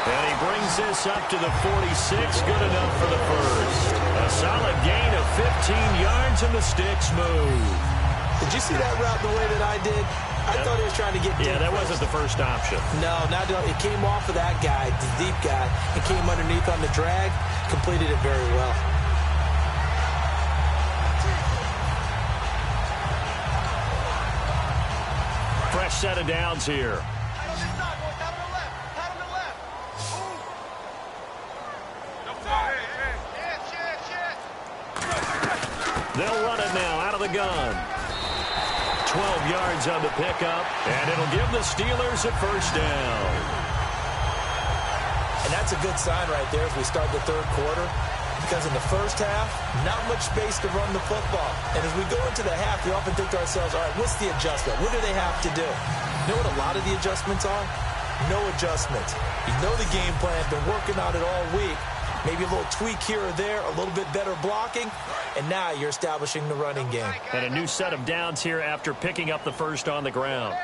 And he brings this up to the 46. Good enough for the first. A solid gain of 15 yards, and the sticks move. Did you see that route the way that I did? I thought he was trying to get deep. Yeah, that wasn't the first option. No, it came off of that guy, the deep guy, and came underneath on the drag, completed it very well. Fresh set of downs here. They'll run it now out of the gun. 12 yards on the pickup, and it'll give the Steelers a first down. And that's a good sign right there as we start the third quarter, because in the first half, not much space to run the football. And as we go into the half, we often think to ourselves, all right, what's the adjustment? What do they have to do? You know what a lot of the adjustments are? No adjustments. You know the game plan, been working on it all week. Maybe a little tweak here or there, a little bit better blocking, and now you're establishing the running game. And a new set of downs here after picking up the first on the ground.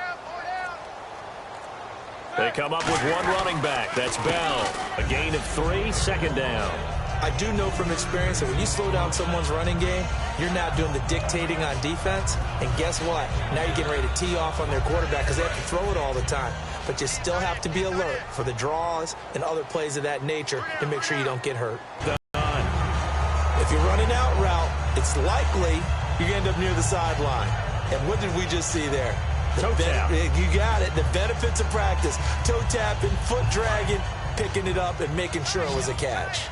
They come up with one running back. That's Bell. A gain of 3, second down. I do know from experience that when you slow down someone's running game, you're now doing the dictating on defense. And guess what? Now you're getting ready to tee off on their quarterback because they have to throw it all the time. But you still have to be alert for the draws and other plays of that nature to make sure you don't get hurt. If you're running out route, it's likely you're going to end up near the sideline. And what did we just see there? Toe tap. You got it. The benefits of practice. Toe tapping, foot dragging, picking it up, and making sure it was a catch.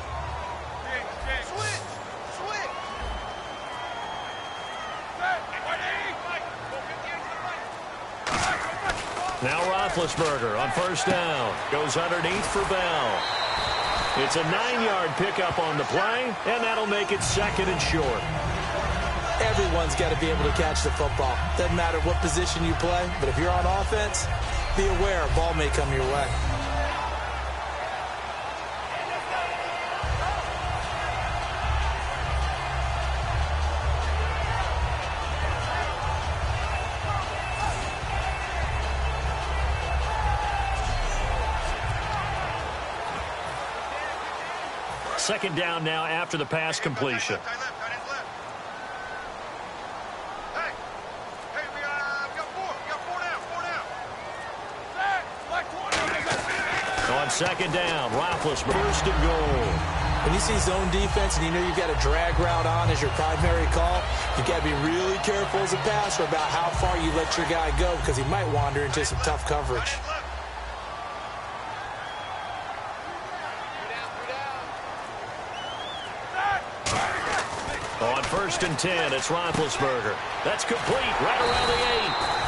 Now Roethlisberger on first down. Goes underneath for Bell. It's a 9-yard pickup on the play, and that'll make it second and short. Everyone's got to be able to catch the football. Doesn't matter what position you play, but if you're on offense, be aware a ball may come your way. Second down now after the pass completion. On second down, Roethlisberger, first and goal. When you see zone defense and you know you've got a drag route on as your primary call, you've got to be really careful as a passer about how far you let your guy go because he might wander into some tough coverage. On first and 10, it's Roethlisberger. That's complete right around the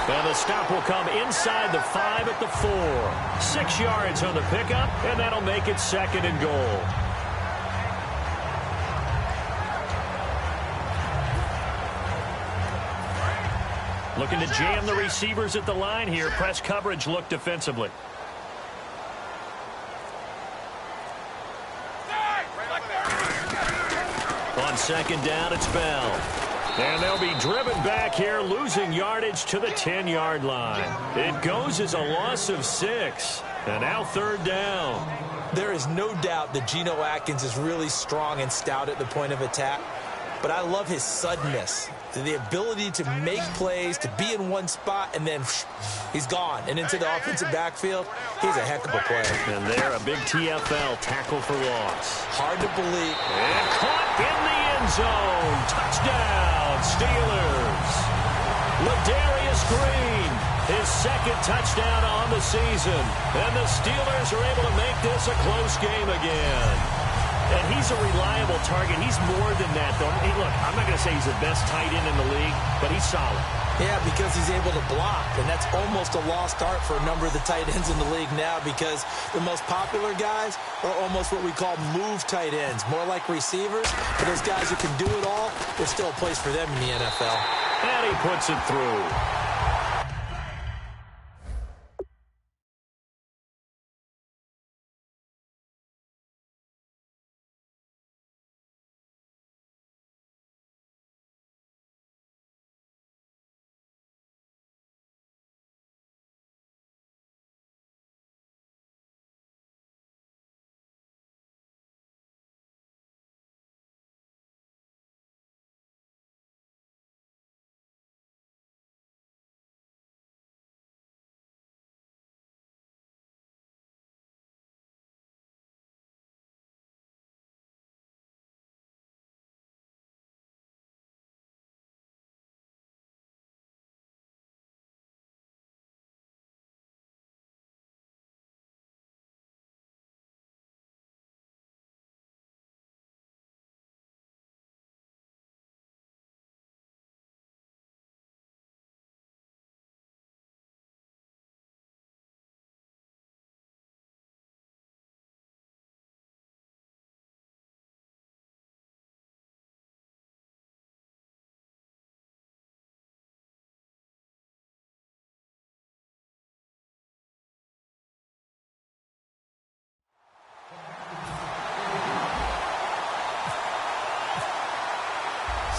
8. And the stop will come inside the 5 at the 4. 6 yards on the pickup, and that'll make it second and goal. Looking to jam the receivers at the line here. Press coverage look defensively. On second down, it's Bell. And they'll be driven back here, losing yardage to the 10-yard line. It goes as a loss of 6. And now third down. There is no doubt that Geno Atkins is really strong and stout at the point of attack. But I love his suddenness, the ability to make plays, to be in one spot, and then he's gone. And into the offensive backfield, he's a heck of a player. And there, a big TFL tackle for loss. Hard to believe. And caught in the end zone. Touchdown, Steelers. Ladarius Green, his second touchdown on the season. And the Steelers are able to make this a close game again. And he's a reliable target. He's more than that, though. Hey, look, I'm not going to say he's the best tight end in the league, but he's solid. Yeah, because he's able to block, and that's almost a lost art for a number of the tight ends in the league now because the most popular guys are almost what we call move tight ends, more like receivers. For those guys who can do it all, there's still a place for them in the NFL. And he puts it through.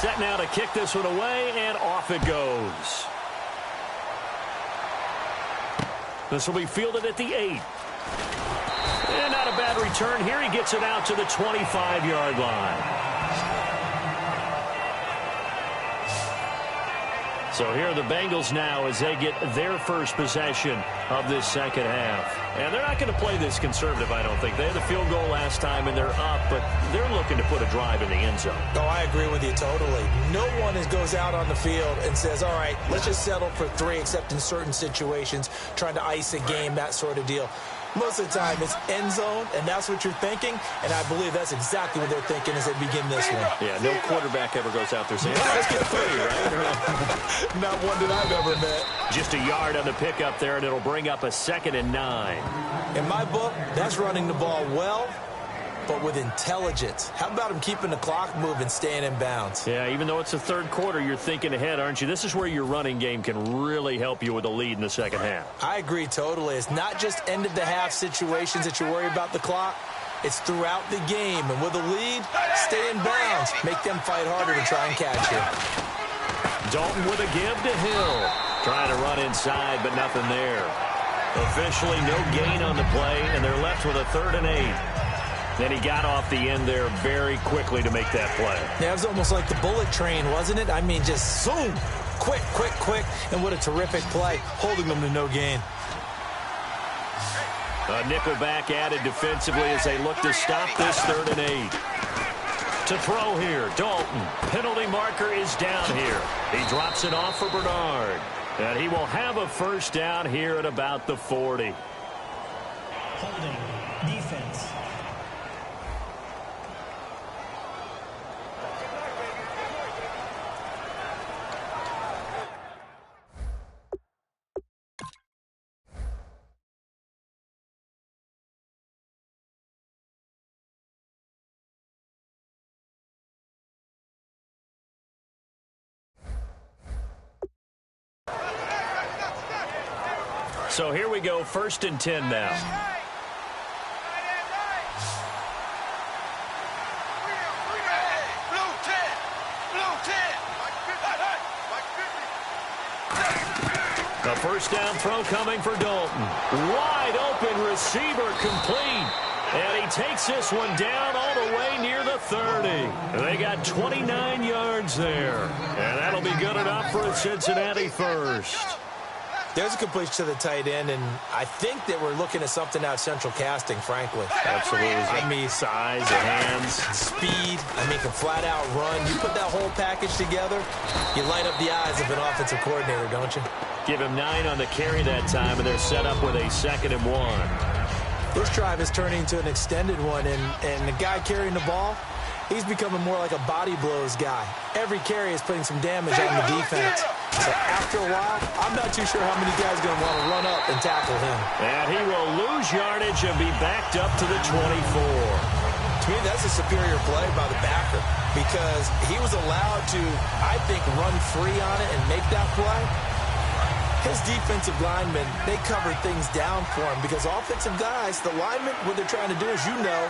Set now to kick this one away, and off it goes. This will be fielded at the 8. And not a bad return here. He gets it out to the 25-yard line. So here are the Bengals now as they get their first possession of this second half. And they're not going to play this conservative, I don't think. They had the field goal last time, and they're up, but they're looking to put a drive in the end zone. Oh, I agree with you totally. No one goes out on the field and says, all right, let's just settle for 3, except in certain situations, trying to ice a game, that sort of deal. Most of the time, it's end zone, and that's what you're thinking, and I believe that's exactly what they're thinking as they begin this one. Yeah, no quarterback ever goes out there saying, oh, let's get 3, right? Not one that I've ever met. Just a yard on the pickup there, and it'll bring up a 2nd and 9. In my book, that's running the ball well, but with intelligence. How about him keeping the clock moving, staying in bounds? Yeah, even though it's the third quarter, you're thinking ahead, aren't you? This is where your running game can really help you with a lead in the second half. I agree totally. It's not just end-of-the-half situations that you worry about the clock. It's throughout the game. And with a lead, stay in bounds. Make them fight harder to try and catch you. Dalton with a give to Hill. Trying to run inside, but nothing there. Officially no gain on the play, and they're left with a 3rd and 8. And he got off the end there very quickly to make that play. Yeah, it was almost like the bullet train, wasn't it? I mean, just zoom. Quick, quick, quick. And what a terrific play, holding them to no gain. A nickelback added defensively as they look to stop this 3rd and 8. To throw here, Dalton. Penalty marker is down here. He drops it off for Bernard. And he will have a first down here at about the 40. Holding, defense. So here we go, 1st and 10 now. The first down throw coming for Dalton. Wide open receiver complete. And he takes this one down all the way near the 30. They got 29 yards there. And that'll be good enough for a Cincinnati first. There's a completion to the tight end, and I think that we're looking at something out of central casting, frankly. Absolutely. I mean, size, the hands, speed. I mean, can flat out run. You put that whole package together, you light up the eyes of an offensive coordinator, don't you? Give him 9 on the carry that time, and they're set up with a 2nd and 1. This drive is turning into an extended one, and the guy carrying the ball, he's becoming more like a body blows guy. Every carry is putting some damage on the defense. So after a while, I'm not too sure how many guys are going to want to run up and tackle him. And he will lose yardage and be backed up to the 24. To me, that's a superior play by the backer because he was allowed to, I think, run free on it and make that play. His defensive linemen, they covered things down for him because offensive guys, the linemen, what they're trying to do, as you know,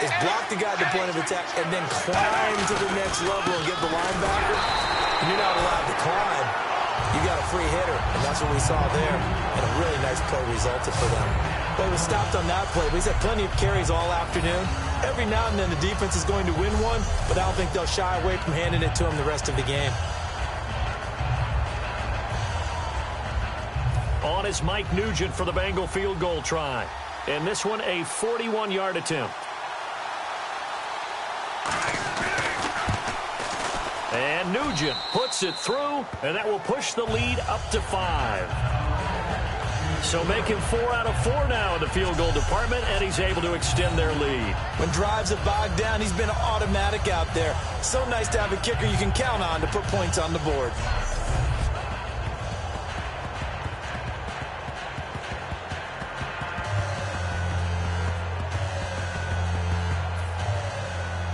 is block the guy at the point of attack and then climb to the next level and get the linebacker. And you're not allowed to climb. You got a free hitter, and that's what we saw there. And a really nice play resulted for them. But it was stopped on that play. But he's had plenty of carries all afternoon. Every now and then the defense is going to win one, but I don't think they'll shy away from handing it to him the rest of the game. On is Mike Nugent for the Bengal field goal try. And this one a 41-yard attempt. And Nugent puts it through, and that will push the lead up to 5. So making 4 out of 4 now in the field goal department, and he's able to extend their lead. When drives have bogged down, he's been automatic out there. So nice to have a kicker you can count on to put points on the board.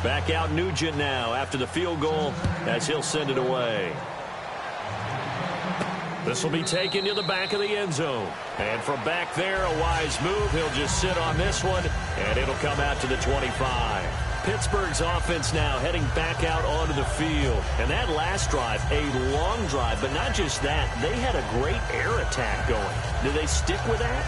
Back out Nugent now after the field goal as he'll send it away. This will be taken to the back of the end zone. And from back there, a wise move. He'll just sit on this one, and it'll come out to the 25. Pittsburgh's offense now heading back out onto the field. And that last drive, a long drive, but not just that. They had a great air attack going. Do they stick with that?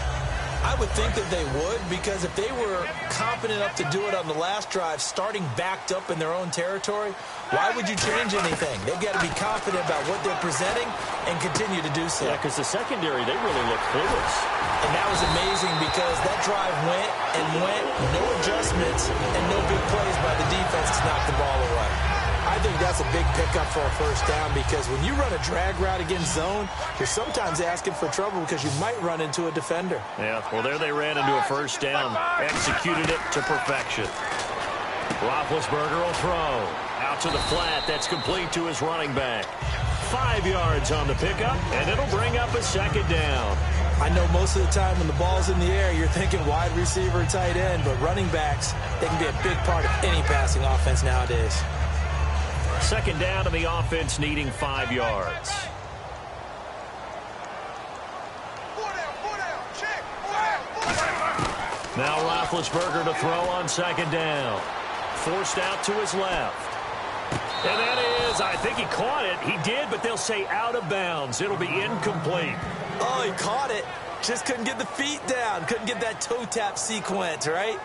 I would think that they would, because if they were confident enough to do it on the last drive, starting backed up in their own territory, why would you change anything? They've got to be confident about what they're presenting and continue to do so. Yeah, because the secondary, they really look clueless. And that was amazing because that drive went and went, no adjustments, and no big plays by the defense to knock the ball away. I think that's a big pickup for a first down because when you run a drag route against zone, you're sometimes asking for trouble because you might run into a defender. Yeah, well, there they ran into a first down, executed it to perfection. Roethlisberger will throw. Out to the flat, that's complete to his running back. 5 yards on the pickup, and it'll bring up a second down. I know most of the time when the ball's in the air, you're thinking wide receiver, tight end, but running backs, they can be a big part of any passing offense nowadays. Second down to the offense needing 5 yards. Now Roethlisberger to throw on second down. Forced out to his left. And that is, I think he caught it. He did, but they'll say out of bounds. It'll be incomplete. Oh, he caught it. Just couldn't get the feet down. Couldn't get that toe tap sequence, right?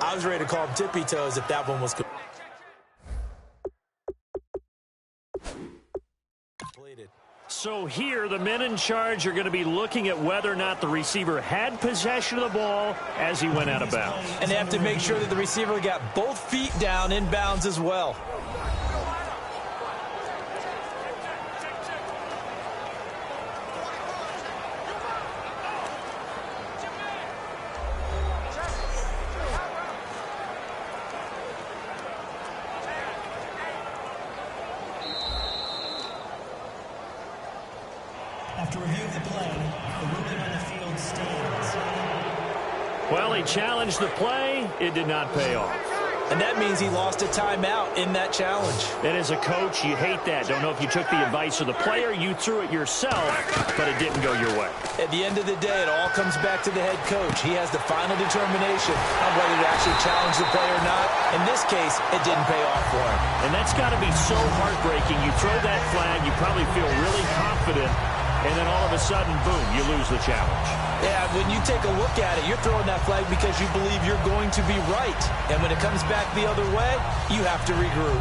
I was ready to call him tippy toes if that one was completed. So here, the men in charge are going to be looking at whether or not the receiver had possession of the ball as he went out of bounds. And they have to make sure that the receiver got both feet down in bounds as well. After review of the play, the ruling on the field stands. Well, he challenged the play. It did not pay off. And that means he lost a timeout in that challenge. And as a coach, you hate that. Don't know if you took the advice of the player, you threw it yourself, but it didn't go your way. At the end of the day, it all comes back to the head coach. He has the final determination on whether to actually challenge the play or not. In this case, it didn't pay off for him. And that's got to be so heartbreaking. You throw that flag, you probably feel really confident, and then all of a sudden, boom, you lose the challenge. Yeah, when you take a look at it, you're throwing that flag because you believe you're going to be right. And when it comes back the other way, you have to regroup.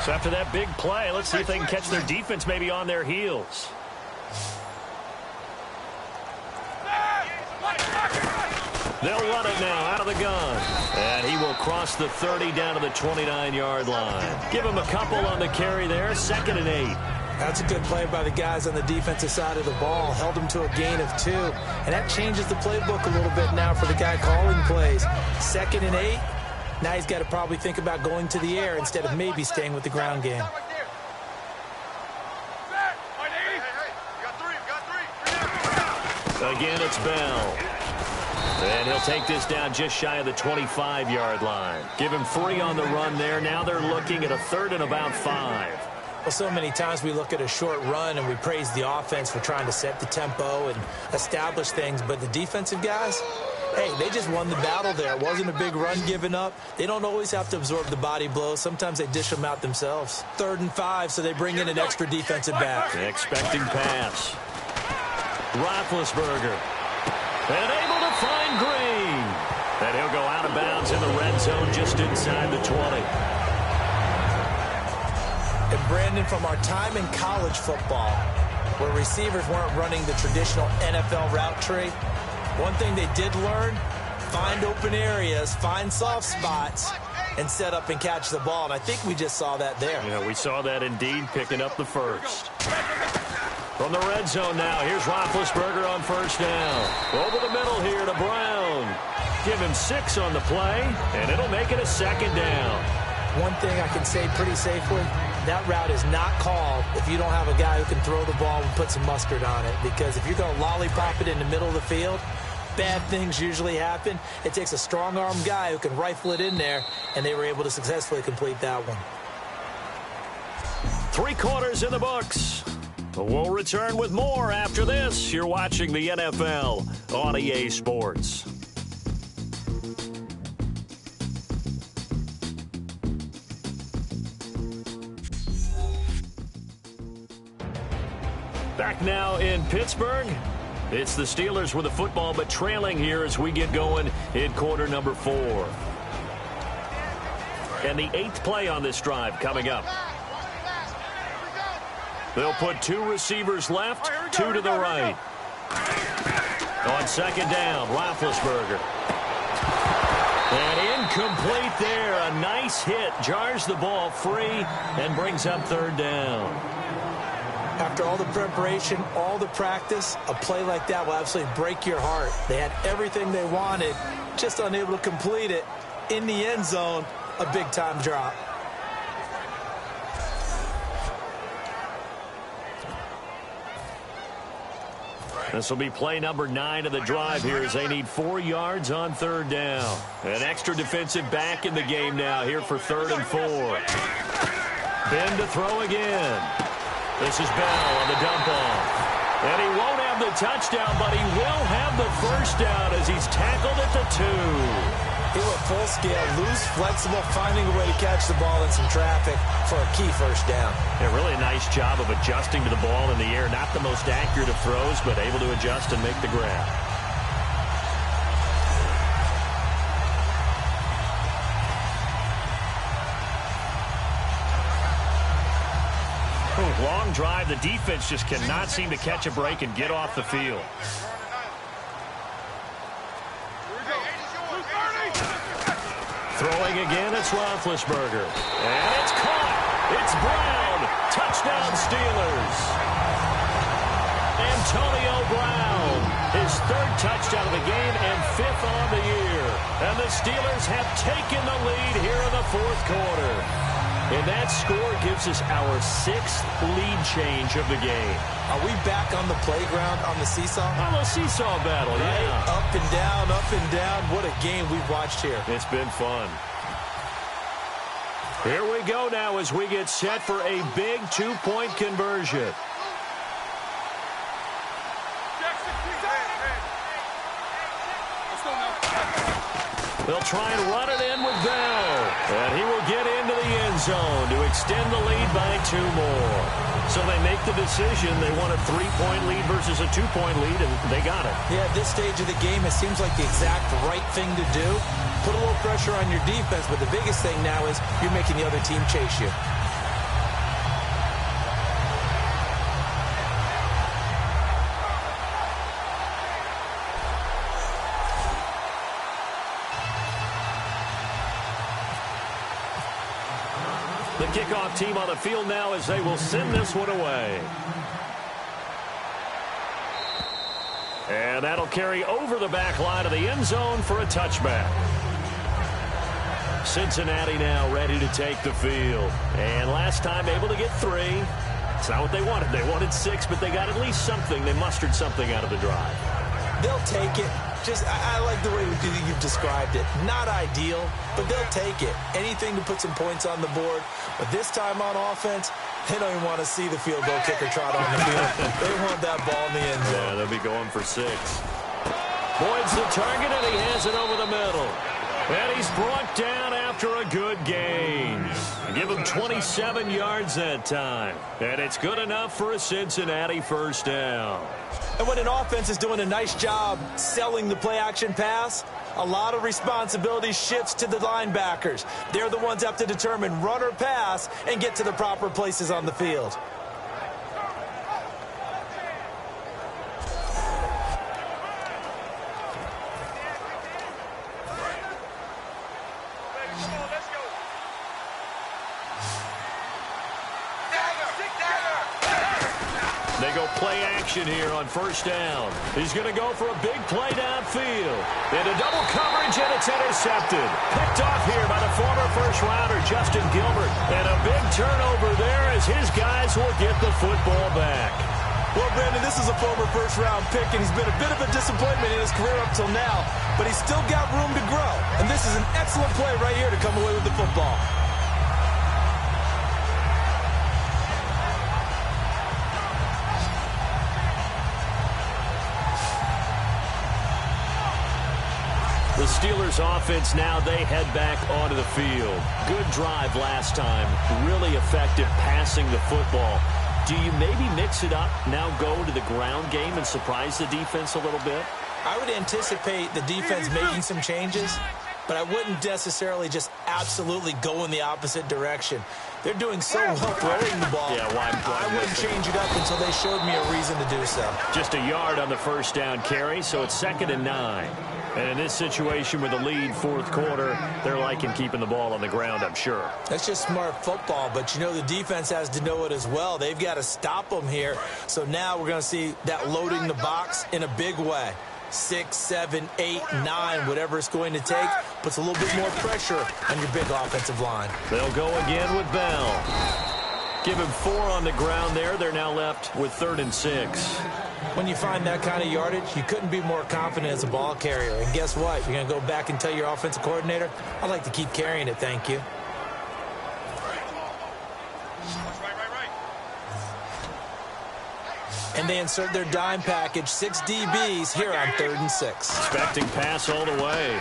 So after that big play, let's see if they can catch their defense maybe on their heels. They'll run it now out of the gun. And he will cross the 30 down to the 29-yard line. Give him a couple on the carry there. 2nd and 8. That's a good play by the guys on the defensive side of the ball. Held him to a gain of 2. And that changes the playbook a little bit now for the guy calling plays. 2nd and 8. Now he's got to probably think about going to the air instead of maybe staying with the ground game. Again, it's Bell. And he'll take this down just shy of the 25-yard line. Give him 3 on the run there. Now they're looking at a 3rd and about 5. Well, so many times we look at a short run and we praise the offense for trying to set the tempo and establish things. But the defensive guys, hey, they just won the battle there. It wasn't a big run given up. They don't always have to absorb the body blows. Sometimes they dish them out themselves. 3rd and 5, so they bring in an extra defensive back. Expecting pass. Roethlisberger. And able to find Green. And he'll go out of bounds in the red zone just inside the 20. And Brandon, from our time in college football, where receivers weren't running the traditional NFL route tree, one thing they did learn, find open areas, find soft spots, and set up and catch the ball. And I think we just saw that there. Yeah, we saw that indeed, picking up the first. From the red zone now, here's Roethlisberger on 1st down. Over the middle here to Brown. Give him 6 on the play, and it'll make it a 2nd down. One thing I can say pretty safely, that route is not called if you don't have a guy who can throw the ball and put some mustard on it. Because if you're going to lollipop it in the middle of the field, bad things usually happen. It takes a strong-arm guy who can rifle it in there, and they were able to successfully complete that one. 3 quarters in the books. We'll return with more after this. You're watching the NFL on EA Sports. Back now in Pittsburgh. It's the Steelers with the football, but trailing here as we get going in quarter number 4. And the 8th play on this drive coming up. They'll put 2 receivers left, 2 to the right. On 2nd down, Roethlisberger. And incomplete there. A nice hit. Jars the ball free and brings up 3rd down. After all the preparation, all the practice, a play like that will absolutely break your heart. They had everything they wanted, just unable to complete it. In the end zone, a big-time drop. This will be play number 9 of the drive here as they need 4 yards on 3rd down. An extra defensive back in the game now here for 3rd and 4. Ben to throw again. This is Bell on the dump off. And he won't have the touchdown, but he will have the 1st down as he's tackled at the 2. He went full scale, loose, flexible, finding a way to catch the ball in some traffic for a key first down. Yeah, really a nice job of adjusting to the ball in the air. Not the most accurate of throws, but able to adjust and make the grab. Long drive. The defense just cannot seem to catch a break and get off the field. Throwing again, it's Roethlisberger. And it's caught. It's Brown. Touchdown, Steelers. Antonio Brown. His third touchdown of the game and fifth on the year. And the Steelers have taken the lead here in the fourth quarter. And that score gives us our sixth lead change of the game. Are we back on the playground on the seesaw? On the seesaw battle, right? Yeah. Up and down, up and down. What a game we've watched here. It's been fun. Here we go now as we get set for a big two-point conversion. They'll try and run it in with Bell. And he will get into the end zone to extend the lead by 2 more. So they make the decision. They want a 3-point lead versus a 2-point lead, and they got it. Yeah, at this stage of the game, it seems like the exact right thing to do. Put a little pressure on your defense, but the biggest thing now is you're making the other team chase you. The kickoff team on the field now as they will send this one away. And that'll carry over the back line of the end zone for a touchback. Cincinnati now ready to take the field. And last time able to get 3. It's not what they wanted. They wanted 6, but they got at least something. They mustered something out of the drive. They'll take it. I like the way you've described it. Not ideal, but they'll take it. Anything to put some points on the board. But this time on offense, they don't even want to see the field goal kicker trot on the field. They want that ball in the end zone. Yeah, they'll be going for 6. Boyd's the target, and he has it over the middle. And he's brought down after a good gain. Give him 27 yards that time. And it's good enough for a Cincinnati first down. And when an offense is doing a nice job selling the play-action pass, a lot of responsibility shifts to the linebackers. They're the ones that have to determine run or pass and get to the proper places on the field. They go play action here on first down. He's going to go for a big play downfield. Into double coverage, and it's intercepted. Picked off here by the former first-rounder, Justin Gilbert. And a big turnover there as his guys will get the football back. Well, Brandon, this is a former first-round pick, and he's been a bit of a disappointment in his career up till now. But he's still got room to grow. And this is an excellent play right here to come away with the football. The Steelers offense now, they head back onto the field. Good drive last time. Really effective passing the football. Do you maybe mix it up, now go to the ground game and surprise the defense a little bit? I would anticipate the defense making some changes, but I wouldn't necessarily just absolutely go in the opposite direction. They're doing so well throwing the ball. Yeah, why I wouldn't change it up until they showed me a reason to do so. Just a yard on the first down carry, so it's 2nd and 9. And in this situation with the lead, fourth quarter, they're liking keeping the ball on the ground, I'm sure. That's just smart football, but you know the defense has to know it as well. They've got to stop them here. So now we're going to see that loading the box in a big way. 6, 7, 8, 9, whatever it's going to take, puts a little bit more pressure on your big offensive line. They'll go again with Bell. Give him 4 on the ground there. They're now left with 3rd and 6. When you find that kind of yardage, you couldn't be more confident as a ball carrier. And guess what? You're going to go back and tell your offensive coordinator, I'd like to keep carrying it, thank you. And they insert their dime package, 6 DBs here on 3rd and 6. Expecting pass all the way.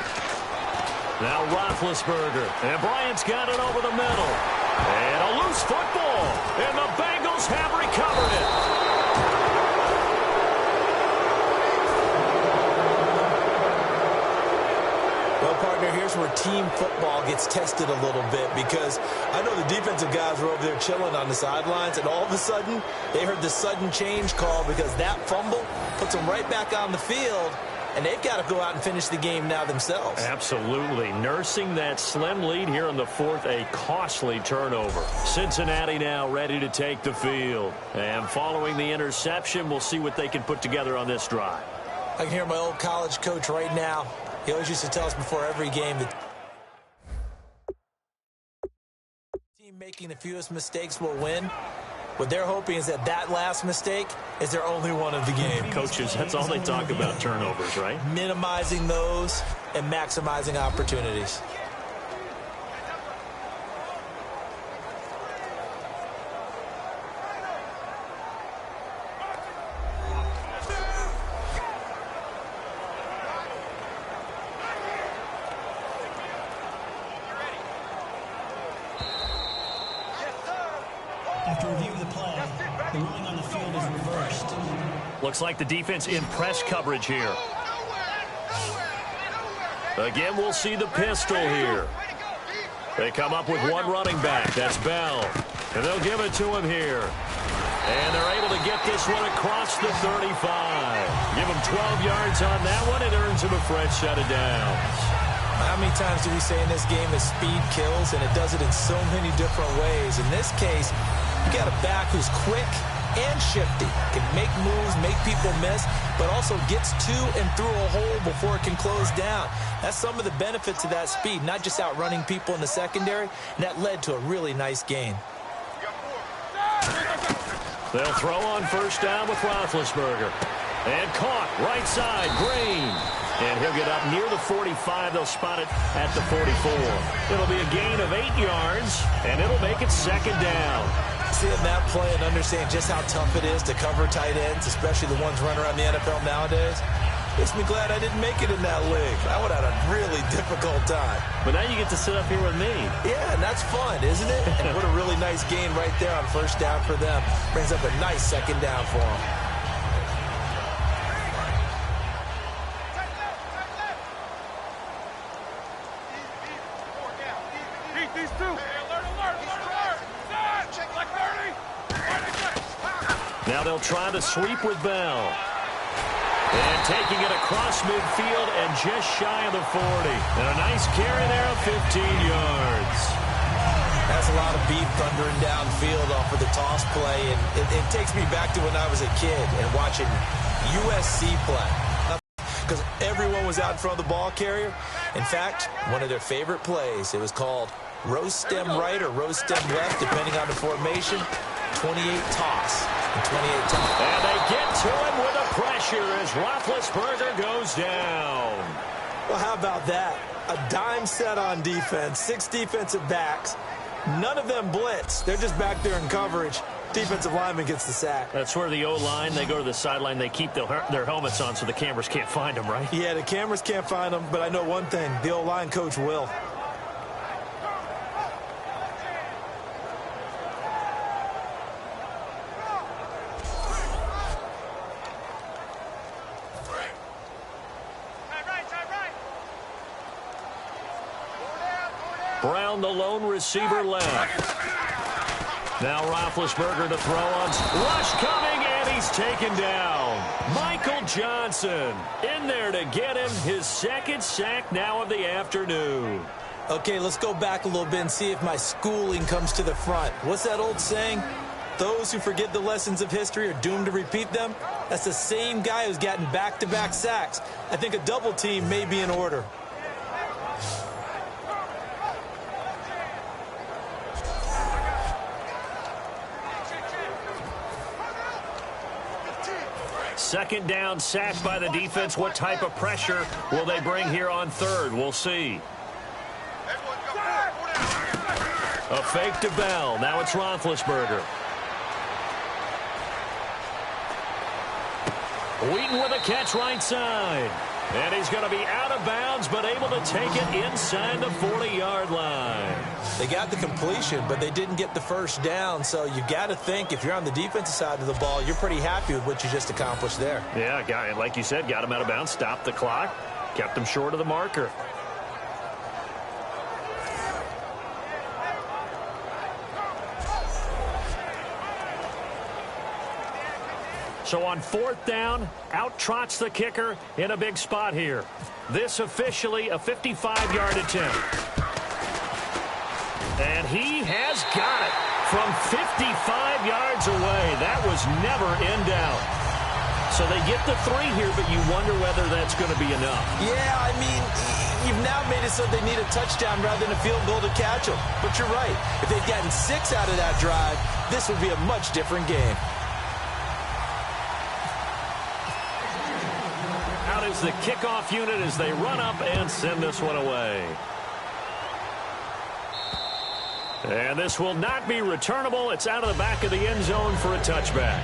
Now Roethlisberger. And Bryant's got it over the middle. And a loose football. And the Bengals have recovered it. Well, partner, here's where team football gets tested a little bit, because I know the defensive guys were over there chilling on the sidelines, and all of a sudden they heard the sudden change call because that fumble puts them right back on the field, and they've got to go out and finish the game now themselves. Absolutely. Nursing that slim lead here in the fourth, a costly turnover. Cincinnati now ready to take the field. And following the interception, we'll see what they can put together on this drive. I can hear my old college coach right now. He always used to tell us before every game that the team making the fewest mistakes will win. What they're hoping is that that last mistake is their only one of the game. Coaches, that's all they talk about, turnovers, right? Minimizing those and maximizing opportunities. After review of the play, the ruling on the field is reversed. Looks like the defense in press coverage here. Again, we'll see the pistol here. They come up with one running back. That's Bell. And they'll give it to him here. And they're able to get this one across the 35. Give him 12 yards on that one. It earns him a fresh set of downs. How many times do we say in this game that speed kills, and it does it in so many different ways? In this case, you got a back who's quick and shifty, can make moves, make people miss, but also gets to and through a hole before it can close down. That's some of the benefits of that speed, not just outrunning people in the secondary, and that led to a really nice gain. They'll throw on first down with Roethlisberger. And caught right side, Green. And he'll get up near the 45. They'll spot it at the 44. It'll be a gain of 8 yards, and it'll make it second down. Seeing that play and understand just how tough it is to cover tight ends, especially the ones running around the NFL nowadays, makes me glad I didn't make it in that league. I would have had a really difficult time. But now you get to sit up here with me. Yeah, and that's fun, isn't it? And what a really nice gain right there on first down for them. Brings up a nice second down for them. Now they'll try to sweep with Bell. And taking it across midfield and just shy of the 40. And a nice carry there of 15 yards. That's a lot of beef thundering downfield off of the toss play. And it takes me back to when I was a kid and watching USC play. Because everyone was out in front of the ball carrier. In fact, one of their favorite plays, it was called rose stem right or rose stem left, depending on the formation. 28 toss and 28 toss. And they get to him with a pressure as Roethlisberger goes down. Well, how about that? A dime set on defense, 6 defensive backs. None of them blitz. They're just back there in coverage. Defensive lineman gets the sack. That's where the O-line, they go to the sideline, they keep their helmets on so the cameras can't find them, right? Yeah, the cameras can't find them, but I know one thing. The O-line coach will. Brown, the lone receiver, left. Now Roethlisberger to throw on. Rush coming, and he's taken down. Michael Johnson in there to get him his second sack now of the afternoon. Okay, let's go back a little bit and see if my schooling comes to the front. What's that old saying? Those who forget the lessons of history are doomed to repeat them. That's the same guy who's gotten back-to-back sacks. I think a double team may be in order. Second down, sacked by the defense. What type of pressure will they bring here on third? We'll see. A fake to Bell. Now it's Roethlisberger. Wheaton with a catch right side. And he's going to be out of bounds, but able to take it inside the 40-yard line. They got the completion, but they didn't get the first down. So you got to think if you're on the defensive side of the ball, you're pretty happy with what you just accomplished there. Yeah, like you said, got him out of bounds, stopped the clock, kept him short of the marker. So on 4th down, out trots the kicker in a big spot here. This officially a 55-yard attempt. And he has got it from 55 yards away. That was never in doubt. So they get the 3 here, but you wonder whether that's going to be enough. Yeah, I mean, you've now made it so they need a touchdown rather than a field goal to catch them. But you're right. If they'd gotten 6 out of that drive, this would be a much different game. Out is the kickoff unit as they run up and send this one away. And this will not be returnable. It's out of the back of the end zone for a touchback.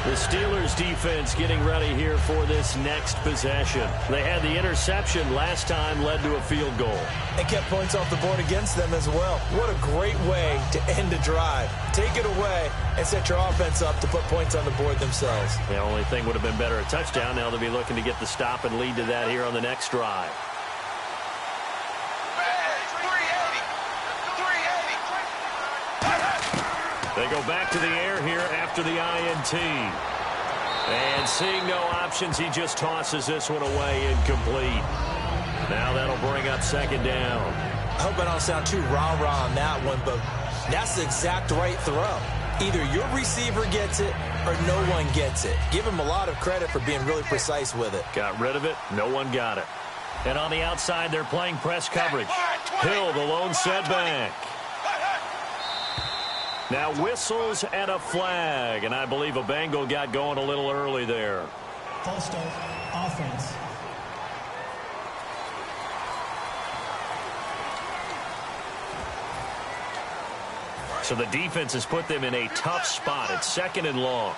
The Steelers defense getting ready here for this next possession. They had the interception last time, led to a field goal. They kept points off the board against them as well. What a great way to end a drive. Take it away and set your offense up to put points on the board themselves. The only thing would have been better, a touchdown. Now they'll be looking to get the stop and lead to that here on the next drive. They go back to the air here after the INT. And seeing no options, he just tosses this one away incomplete. Now that'll bring up 2nd down. I hope I don't sound too rah-rah on that one, but that's the exact right throw. Either your receiver gets it or no one gets it. Give him a lot of credit for being really precise with it. Got rid of it. No one got it. And on the outside, they're playing press coverage. Hill, the lone setback. Now whistles and a flag, and I believe a Bengal got going a little early there. False start, offense. So the defense has put them in a tough spot. It's 2nd and long.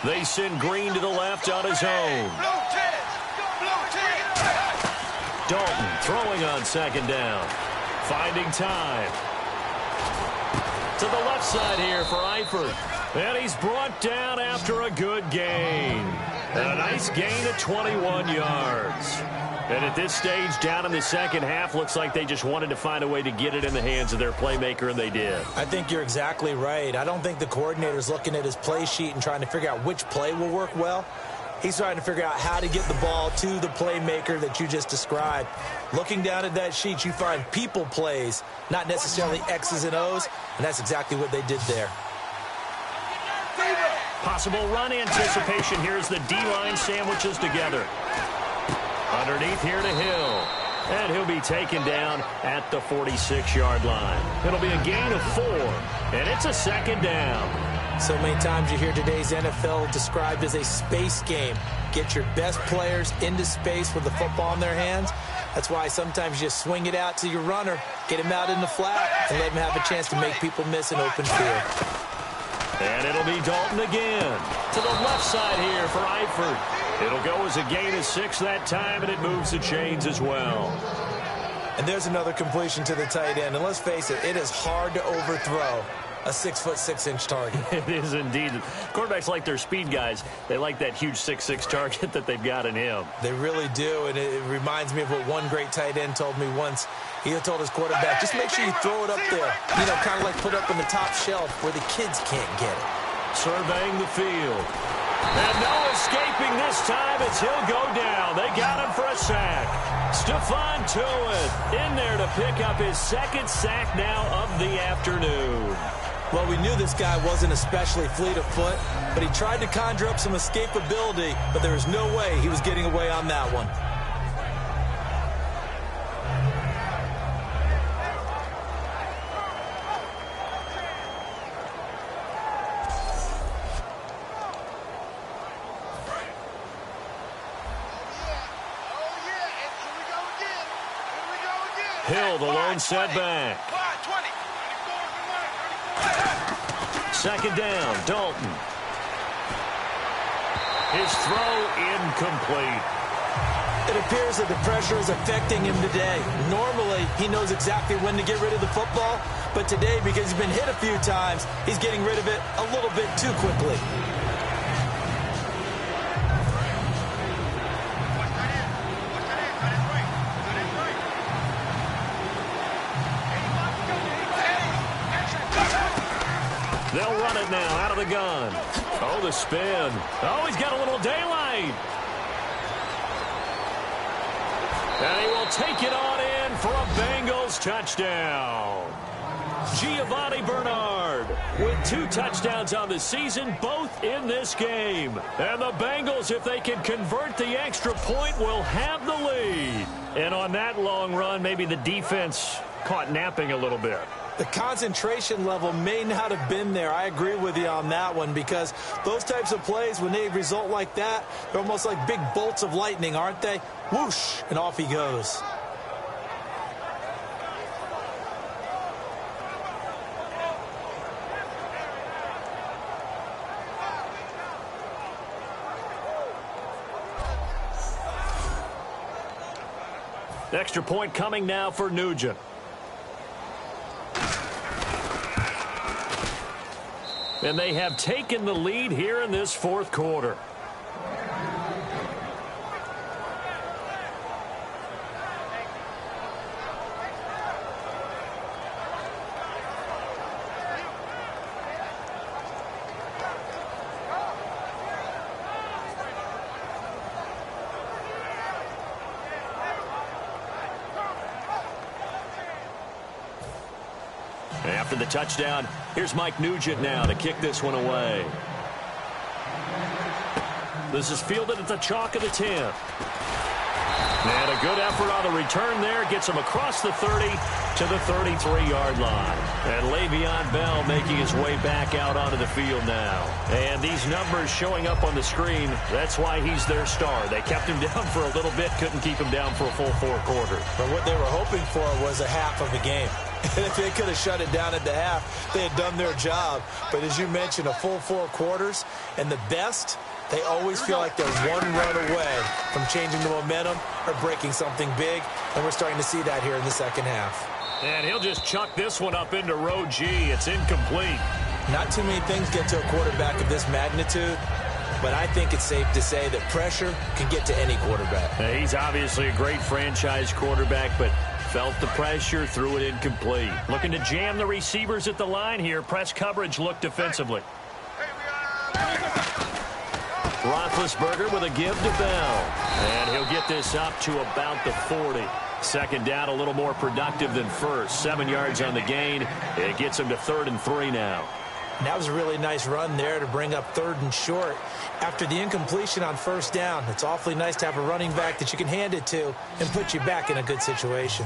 They send Green to the left on his own. Dalton throwing on 2nd down. Finding time. To the left side here for Eifert. And he's brought down after a good gain. And a nice gain of 21 yards. And at this stage, down in the second half, looks like they just wanted to find a way to get it in the hands of their playmaker, and they did. I think you're exactly right. I don't think the coordinator's looking at his play sheet and trying to figure out which play will work well. He's trying to figure out how to get the ball to the playmaker that you just described. Looking down at that sheet, you find people plays, not necessarily X's and O's, and that's exactly what they did there. Possible run anticipation. Here's the D-line sandwiches together. Underneath here to Hill. And he'll be taken down at the 46-yard line. It'll be a gain of 4, and it's a 2nd down. So many times you hear today's NFL described as a space game. Get your best players into space with the football in their hands. That's why sometimes you just swing it out to your runner, get him out in the flat, and let him have a chance to make people miss an open field. And it'll be Dalton again. To the left side here for Eifert. It'll go as a gain of 6 that time, and it moves the chains as well. And there's another completion to the tight end. And let's face it, it is hard to overthrow a 6'6" target. It is indeed. Quarterbacks like their speed guys. They like that huge 6'6" target that they've got in him. They really do, and it reminds me of what one great tight end told me once. He told his quarterback, just make sure you throw it up there. You know, kind of like put up on the top shelf where the kids can't get it. Surveying the field. And no escaping this time as he'll go down. They got him for a sack. Stephon Tuitt in there to pick up his 2nd sack now of the afternoon. Well, we knew this guy wasn't especially fleet of foot, but he tried to conjure up some escapability, but there was no way he was getting away on that one. Hill, the lone setback. 2nd down, Dalton. His throw incomplete. It appears that the pressure is affecting him today. Normally, he knows exactly when to get rid of the football, but today, because he's been hit a few times, he's getting rid of it a little bit too quickly. They'll run it now out of the gun. Oh, the spin. Oh, he's got a little daylight. And he will take it on in for a Bengals touchdown. Giovanni Bernard with 2 touchdowns on the season, both in this game. And the Bengals, if they can convert the extra point, will have the lead. And on that long run, maybe the defense caught napping a little bit. The concentration level may not have been there. I agree with you on that one, because those types of plays, when they result like that, they're almost like big bolts of lightning, aren't they? Whoosh, and off he goes. Extra point coming now for Nugent. And they have taken the lead here in this fourth quarter. After the touchdown, here's Mike Nugent now to kick this one away. This is fielded at the chalk of the 10. And a good effort on the return there. Gets him across the 30 to the 33-yard line. And Le'Veon Bell making his way back out onto the field now. And these numbers showing up on the screen, that's why he's their star. They kept him down for a little bit, couldn't keep him down for a full 4 quarters. But what they were hoping for was a half of the game. And if they could have shut it down at the half, they had done their job. But as you mentioned, a full 4 quarters, and the best, they always feel like they're one run away from changing the momentum or breaking something big, and we're starting to see that here in the second half. And he'll just chuck this one up into row G. It's incomplete. Not too many things get to a quarterback of this magnitude, but I think it's safe to say that pressure can get to any quarterback. He's obviously a great franchise quarterback, but felt the pressure, threw it incomplete. Looking to jam the receivers at the line here. Press coverage look defensively. Roethlisberger with a give to Bell. And he'll get this up to about the 40. Second down, a little more productive than first. 7 yards on the gain. It gets him to 3rd and 3 now. And that was a really nice run there to bring up 3rd and short. After the incompletion on 1st down, it's awfully nice to have a running back that you can hand it to and put you back in a good situation.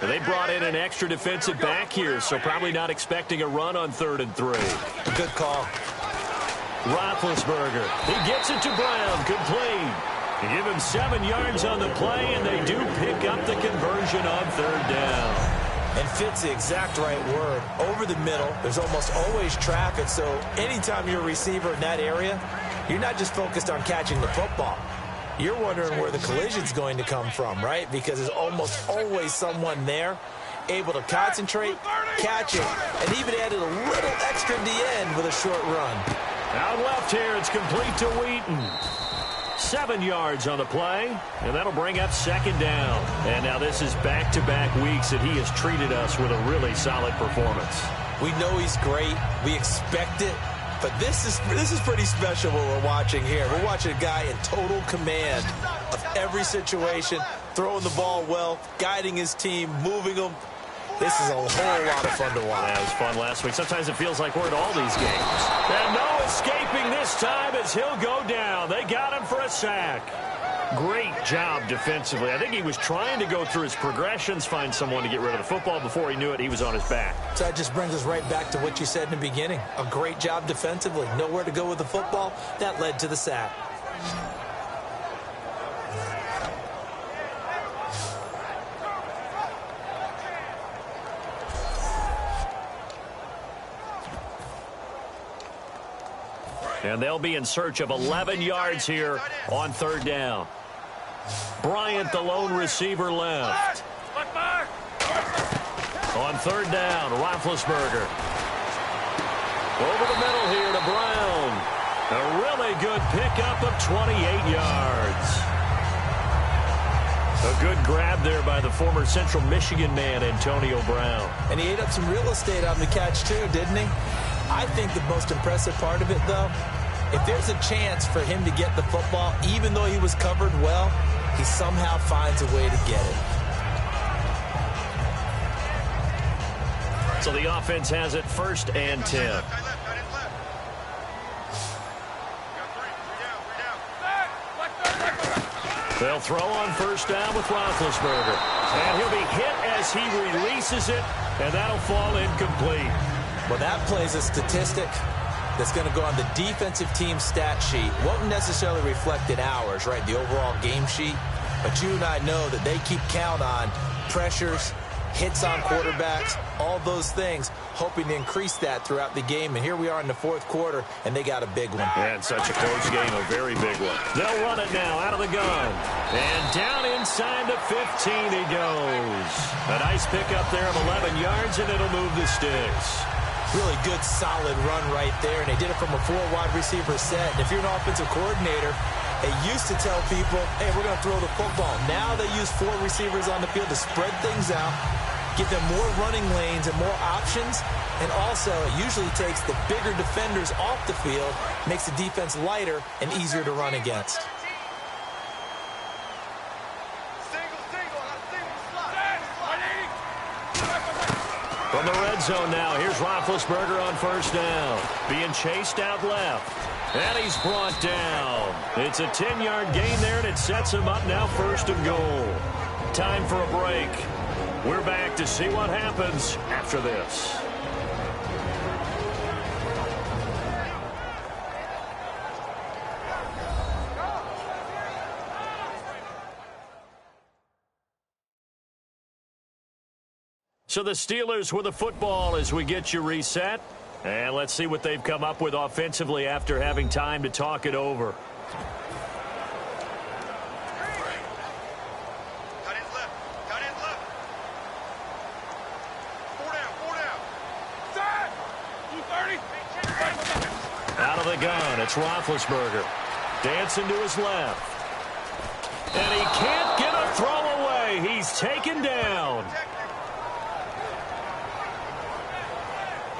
They brought in an extra defensive back here, so probably not expecting a run on 3rd and 3. A good call. Roethlisberger, he gets it to Brown, complete. They give him 7 yards on the play, and they do pick up the conversion on 3rd down. And fits the exact right word. Over the middle, there's almost always traffic, so anytime you're a receiver in that area, you're not just focused on catching the football. You're wondering where the collision's going to come from, right? Because there's almost always someone there able to concentrate, catch it, and even added a little extra at the end with a short run. Out left here, it's complete to Wheaton. 7 yards on the play, and that'll bring up 2nd down. And now this is back-to-back weeks that he has treated us with a really solid performance. We know he's great. We expect it. But this is pretty special what we're watching here. We're watching a guy in total command of every situation, throwing the ball well, guiding his team, moving them. This is a whole lot of fun to watch. That was fun last week. Sometimes it feels like we're at all these games. And no escaping this time as he'll go down. They got him for a sack. Great job defensively. I think he was trying to go through his progressions, find someone to get rid of the football. Before he knew it, he was on his back. So that just brings us right back to what you said in the beginning. A great job defensively. Nowhere to go with the football. That led to the sack. And they'll be in search of 11 yards here on third down. Bryant, the lone receiver, left. On third down, Roethlisberger. Over the middle here to Brown. A really good pickup of 28 yards. A good grab there by the former Central Michigan man, Antonio Brown. And he ate up some real estate on the catch, too, didn't he? I think the most impressive part of it, though, if there's a chance for him to get the football, even though he was covered well, he somehow finds a way to get it. So the offense has it 1st and 10. They'll throw on 1st down with Roethlisberger. And he'll be hit as he releases it, and that'll fall incomplete. Well, that plays a statistic that's going to go on the defensive team stat sheet. Won't necessarily reflect in ours, right, the overall game sheet. But you and I know that they keep count on pressures, hits on quarterbacks, all those things, hoping to increase that throughout the game. And here we are in the 4th quarter, and they got a big one. And such a close game, a very big one. They'll run it now out of the gun. And down inside the 15 he goes. A nice pickup there of 11 yards, and it'll move the sticks. Really good, solid run right there, and they did it from a 4-wide receiver set. And if you're an offensive coordinator, they used to tell people, hey, we're going to throw the football. Now they use 4 receivers on the field to spread things out, give them more running lanes and more options, and also it usually takes the bigger defenders off the field, makes the defense lighter and easier to run against. From the red zone now, here's Roethlisberger on 1st down. Being chased out left. And he's brought down. It's a 10-yard gain there, and it sets him up now 1st and goal. Time for a break. We're back to see what happens after this. So the Steelers with the football as we get you reset. And let's see what they've come up with offensively after having time to talk it over. Cut in left. Cut in left. 4 down. Side. 230. Out of the gun, it's Roethlisberger. Dancing to his left. And he can't get a throw away. He's taken down.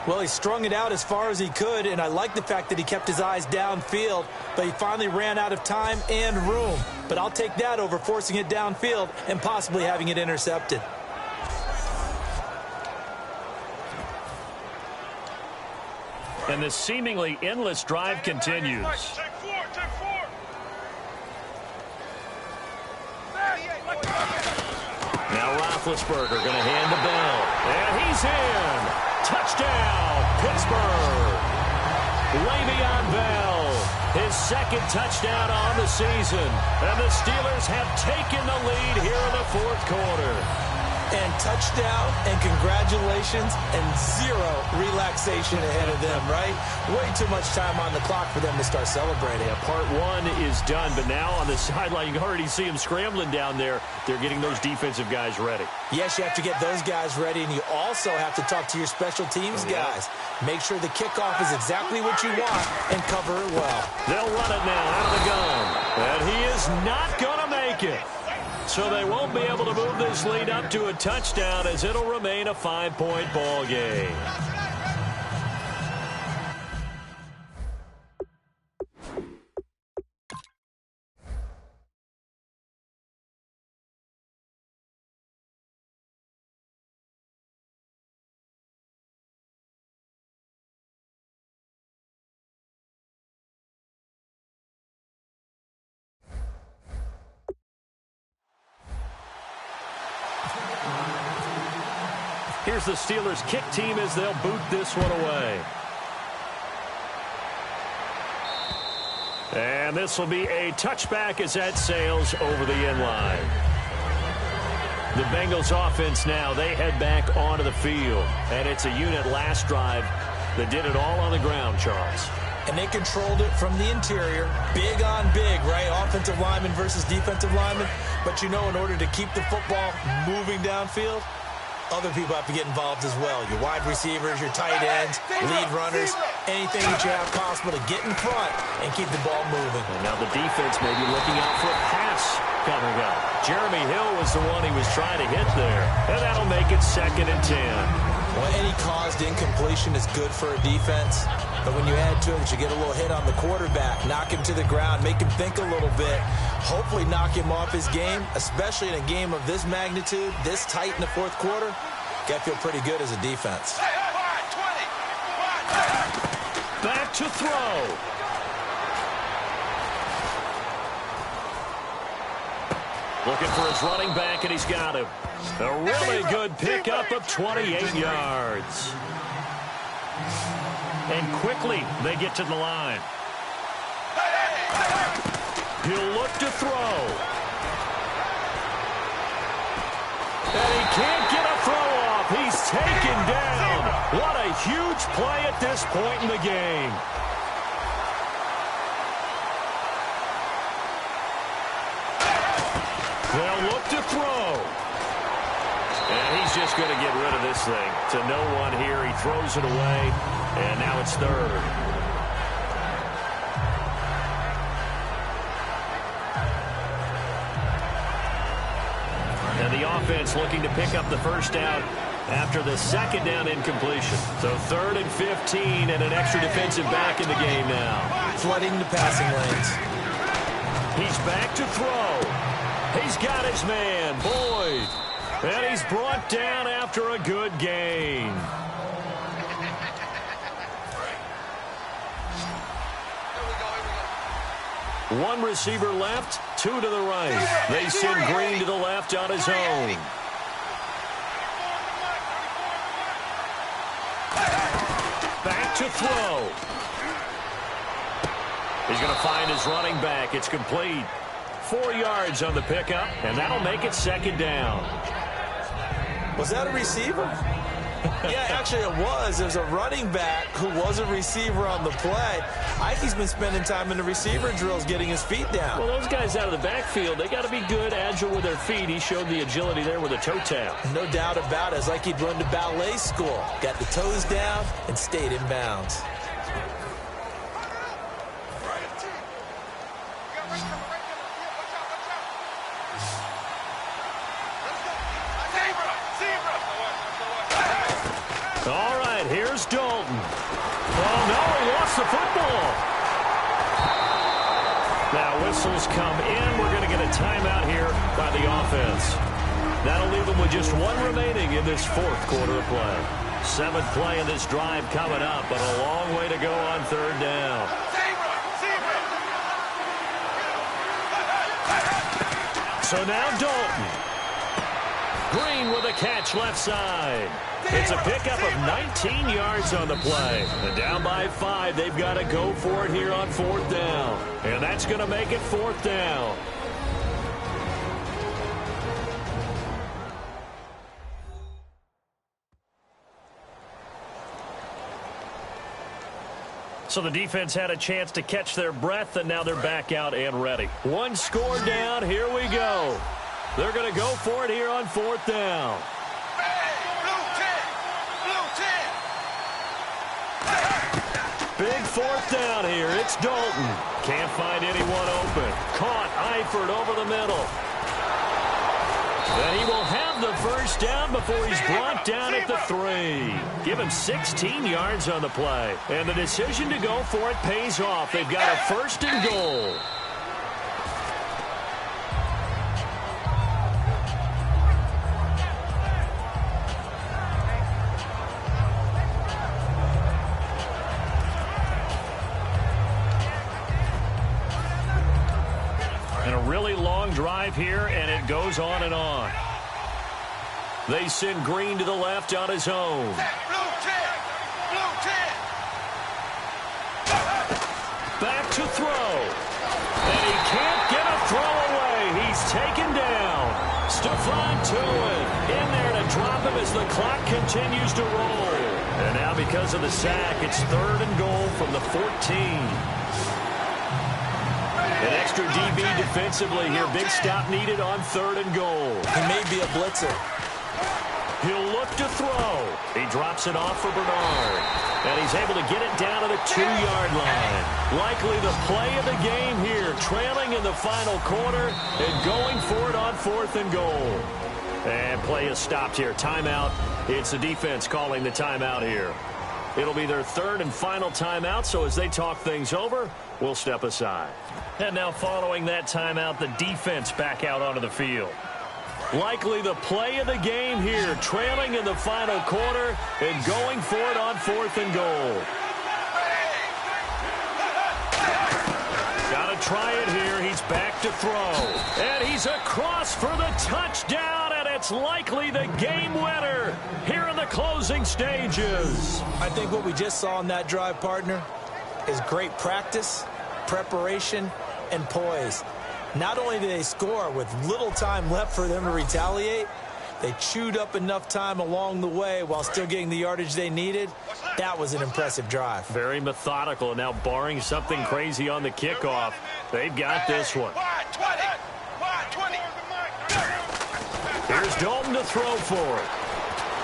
Well, he strung it out as far as he could, and I like the fact that he kept his eyes downfield, but he finally ran out of time and room. But I'll take that over forcing it downfield and possibly having it intercepted. And the seemingly endless drive continues. Take 4. Now Roethlisberger going to hand the ball. And he's in. Touchdown, Pittsburgh. Le'Veon Bell, his 2nd touchdown on the season. And the Steelers have taken the lead here in the 4th quarter. And touchdown and congratulations and 0 relaxation ahead of them, right? Way too much time on the clock for them to start celebrating. Yeah, part 1 is done, but now on the sideline, you can already see them scrambling down there. They're getting those defensive guys ready. Yes, you have to get those guys ready, and you also have to talk to your special teams guys. Make sure the kickoff is exactly what you want and cover it well. They'll run it now out of the gun, and he is not going to make it. So they won't be able to move this lead up to a touchdown as it'll remain a 5-point ball game. Here's the Steelers kick team as they'll boot this one away. And this will be a touchback as that sails over the end line. The Bengals offense now, they head back onto the field. And it's a unit last drive that did it all on the ground, Charles. and they controlled it from the interior. Big on big, right? Offensive lineman versus defensive lineman. But, in order to keep the football moving downfield, other people have to get involved as well. Your wide receivers, your tight ends, lead runners, anything that you have possible to get in front and keep the ball moving. And now the defense may be looking out for a pass coming up. Jeremy Hill was the one he was trying to hit there. And that'll make it 2nd and 10. Well, any caused incompletion is good for a defense. But when you add to it that you get a little hit on the quarterback, knock him to the ground, make him think a little bit, hopefully knock him off his game, especially in a game of this magnitude, this tight in the fourth quarter, got to feel pretty good as a defense. Back to throw. Looking for his running back, and he's got him. A really good pickup of 28 yards. And quickly, they get to the line. He'll look to throw. And he can't get a throw off. He's taken down. What a huge play at this point in the game. They'll look to throw. And he's just going to get rid of this thing. To no one here. He throws it away. And now it's 3rd. And the offense looking to pick up the first down after the 2nd down incompletion. So 3rd and 15 and an extra defensive back in the game now. Flooding the passing lanes. He's back to throw. He's got his man, Boyd. And he's brought down after a good gain. One receiver left, 2 to the right. They send Green to the left on his own. Back to throw. He's going to find his running back. It's complete. 4 yards on the pickup, and that'll make it 2nd down. Was that a receiver? Yeah, actually it was. There's a running back who was a receiver on the play. I think he's been spending time in the receiver drills getting his feet down. Well, those guys out of the backfield, they got to be good, agile with their feet. He showed the agility there with a toe tap. No doubt about it. It's like he'd run to ballet school. Got the toes down and stayed in bounds. All right, here's Dalton. Oh, no, he lost the football. Now whistles come in. We're going to get a timeout here by the offense. That'll leave them with just 1 remaining in this 4th quarter of play. 7th play in this drive coming up, but a long way to go on 3rd down. So now Dalton. Green with a catch left side. It's a pickup of 19 yards on the play. And down by 5, they've got to go for it here on 4th down. And that's going to make it 4th down. So the defense had a chance to catch their breath, and now they're back out and ready. 1 score down. Here we go. They're going to go for it here on 4th down. Big 4th down here. It's Dalton. Can't find anyone open. Caught Eifert over the middle. And he will have the first down before he's brought down at the 3. Give him 16 yards on the play. And the decision to go for it pays off. They've got a 1st and goal. Really long drive here, and it goes on and on. They send Green to the left on his own. Back to throw. And he can't get a throw away. He's taken down. Stephon Tuitt in there to drop him as the clock continues to roll. And now because of the sack, it's 3rd and goal from the 14. An extra DB defensively here. Big stop needed on 3rd and goal. He may be a blitzer. He'll look to throw. He drops it off for Bernard. And he's able to get it down to the 2-yard line. Likely the play of the game here. Trailing in the final quarter and going for it on 4th and goal. And play is stopped here. Timeout. It's the defense calling the timeout here. It'll be their 3rd and final timeout, so as they talk things over, we'll step aside. And now following that timeout, the defense back out onto the field. Likely the play of the game here, trailing in the final quarter and going for it on 4th and goal. Got to try it here. He's back to throw. And he's across for the touchdown, and it's likely the game winner here in the closing stages. I think what we just saw in that drive, partner, is great practice, preparation, and poise. Not only did they score with little time left for them to retaliate, they chewed up enough time along the way while still getting the yardage they needed. That was an impressive drive. Very methodical. Now, barring something crazy on the kickoff, they've got this one. Here's Dalton to throw for it.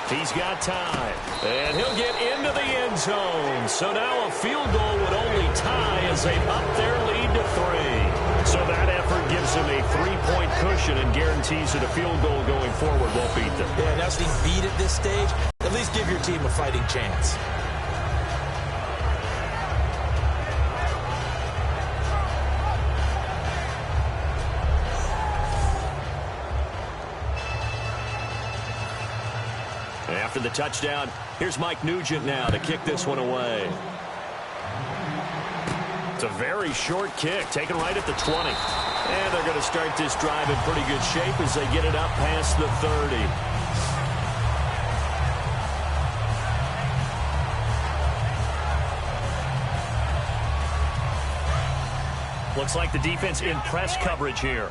He's got time. And he'll get into the end zone. So now a field goal would only tie as they up their lead to 3. So that effort gives him a 3-point cushion and guarantees that a field goal going forward won't beat them. Yeah, that's being beat at this stage. At least give your team a fighting chance. After the touchdown, here's Mike Nugent now to kick this one away. It's a very short kick, taken right at the 20. And they're going to start this drive in pretty good shape as they get it up past the 30. Looks like the defense in press coverage here.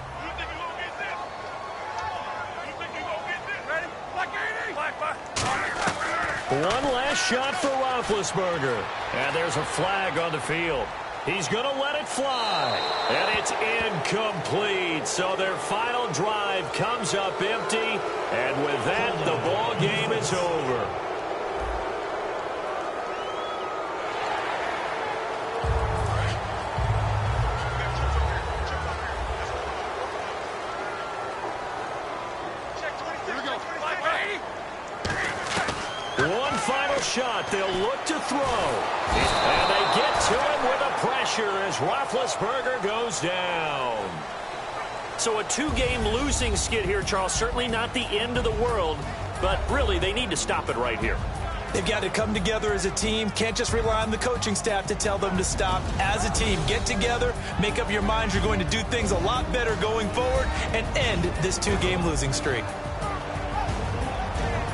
One last shot for Roethlisberger. And there's a flag on the field. He's going to let it fly. And it's incomplete. So their final drive comes up empty. And with that, the ball game is over. One final shot. They'll look to throw. And they get to him with a pressure as Roethlisberger goes down. So a 2-game losing skid here, Charles. Certainly not the end of the world, but really they need to stop it right here. They've got to come together as a team. Can't just rely on the coaching staff to tell them to stop. As a team, get together, make up your minds you're going to do things a lot better going forward and end this 2-game losing streak.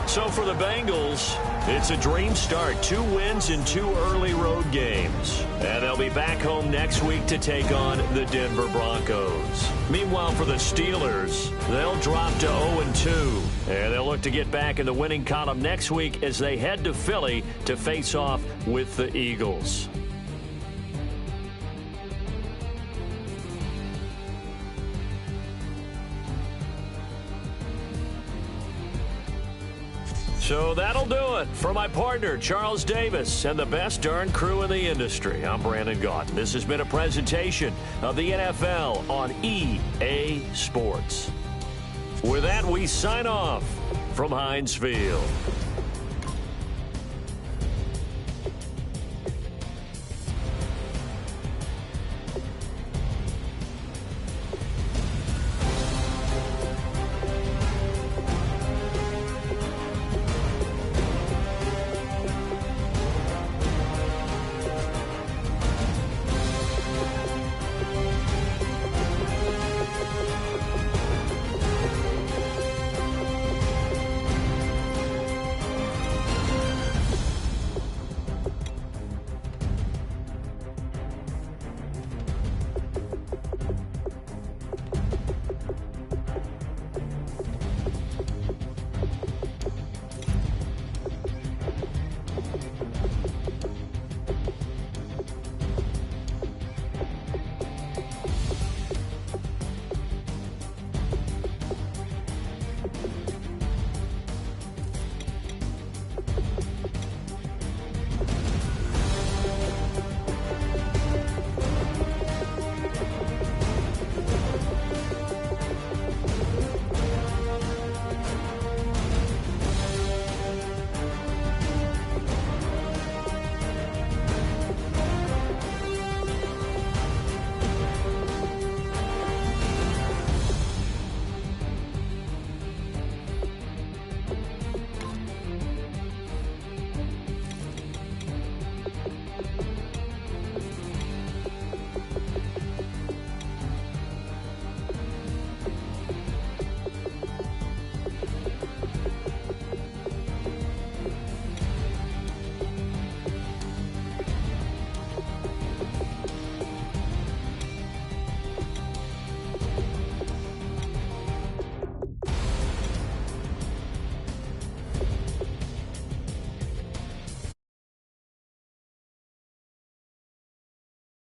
So for the Bengals, it's a dream start. 2 wins in 2 early road games. And they'll be back home next week to take on the Denver Broncos. Meanwhile, for the Steelers, they'll drop to 0-2. And they'll look to get back in the winning column next week as they head to Philly to face off with the Eagles. So that'll do it for my partner, Charles Davis, and the best darn crew in the industry. I'm Brandon Gaudin. This has been a presentation of the NFL on EA Sports. With that, we sign off from Heinz Field.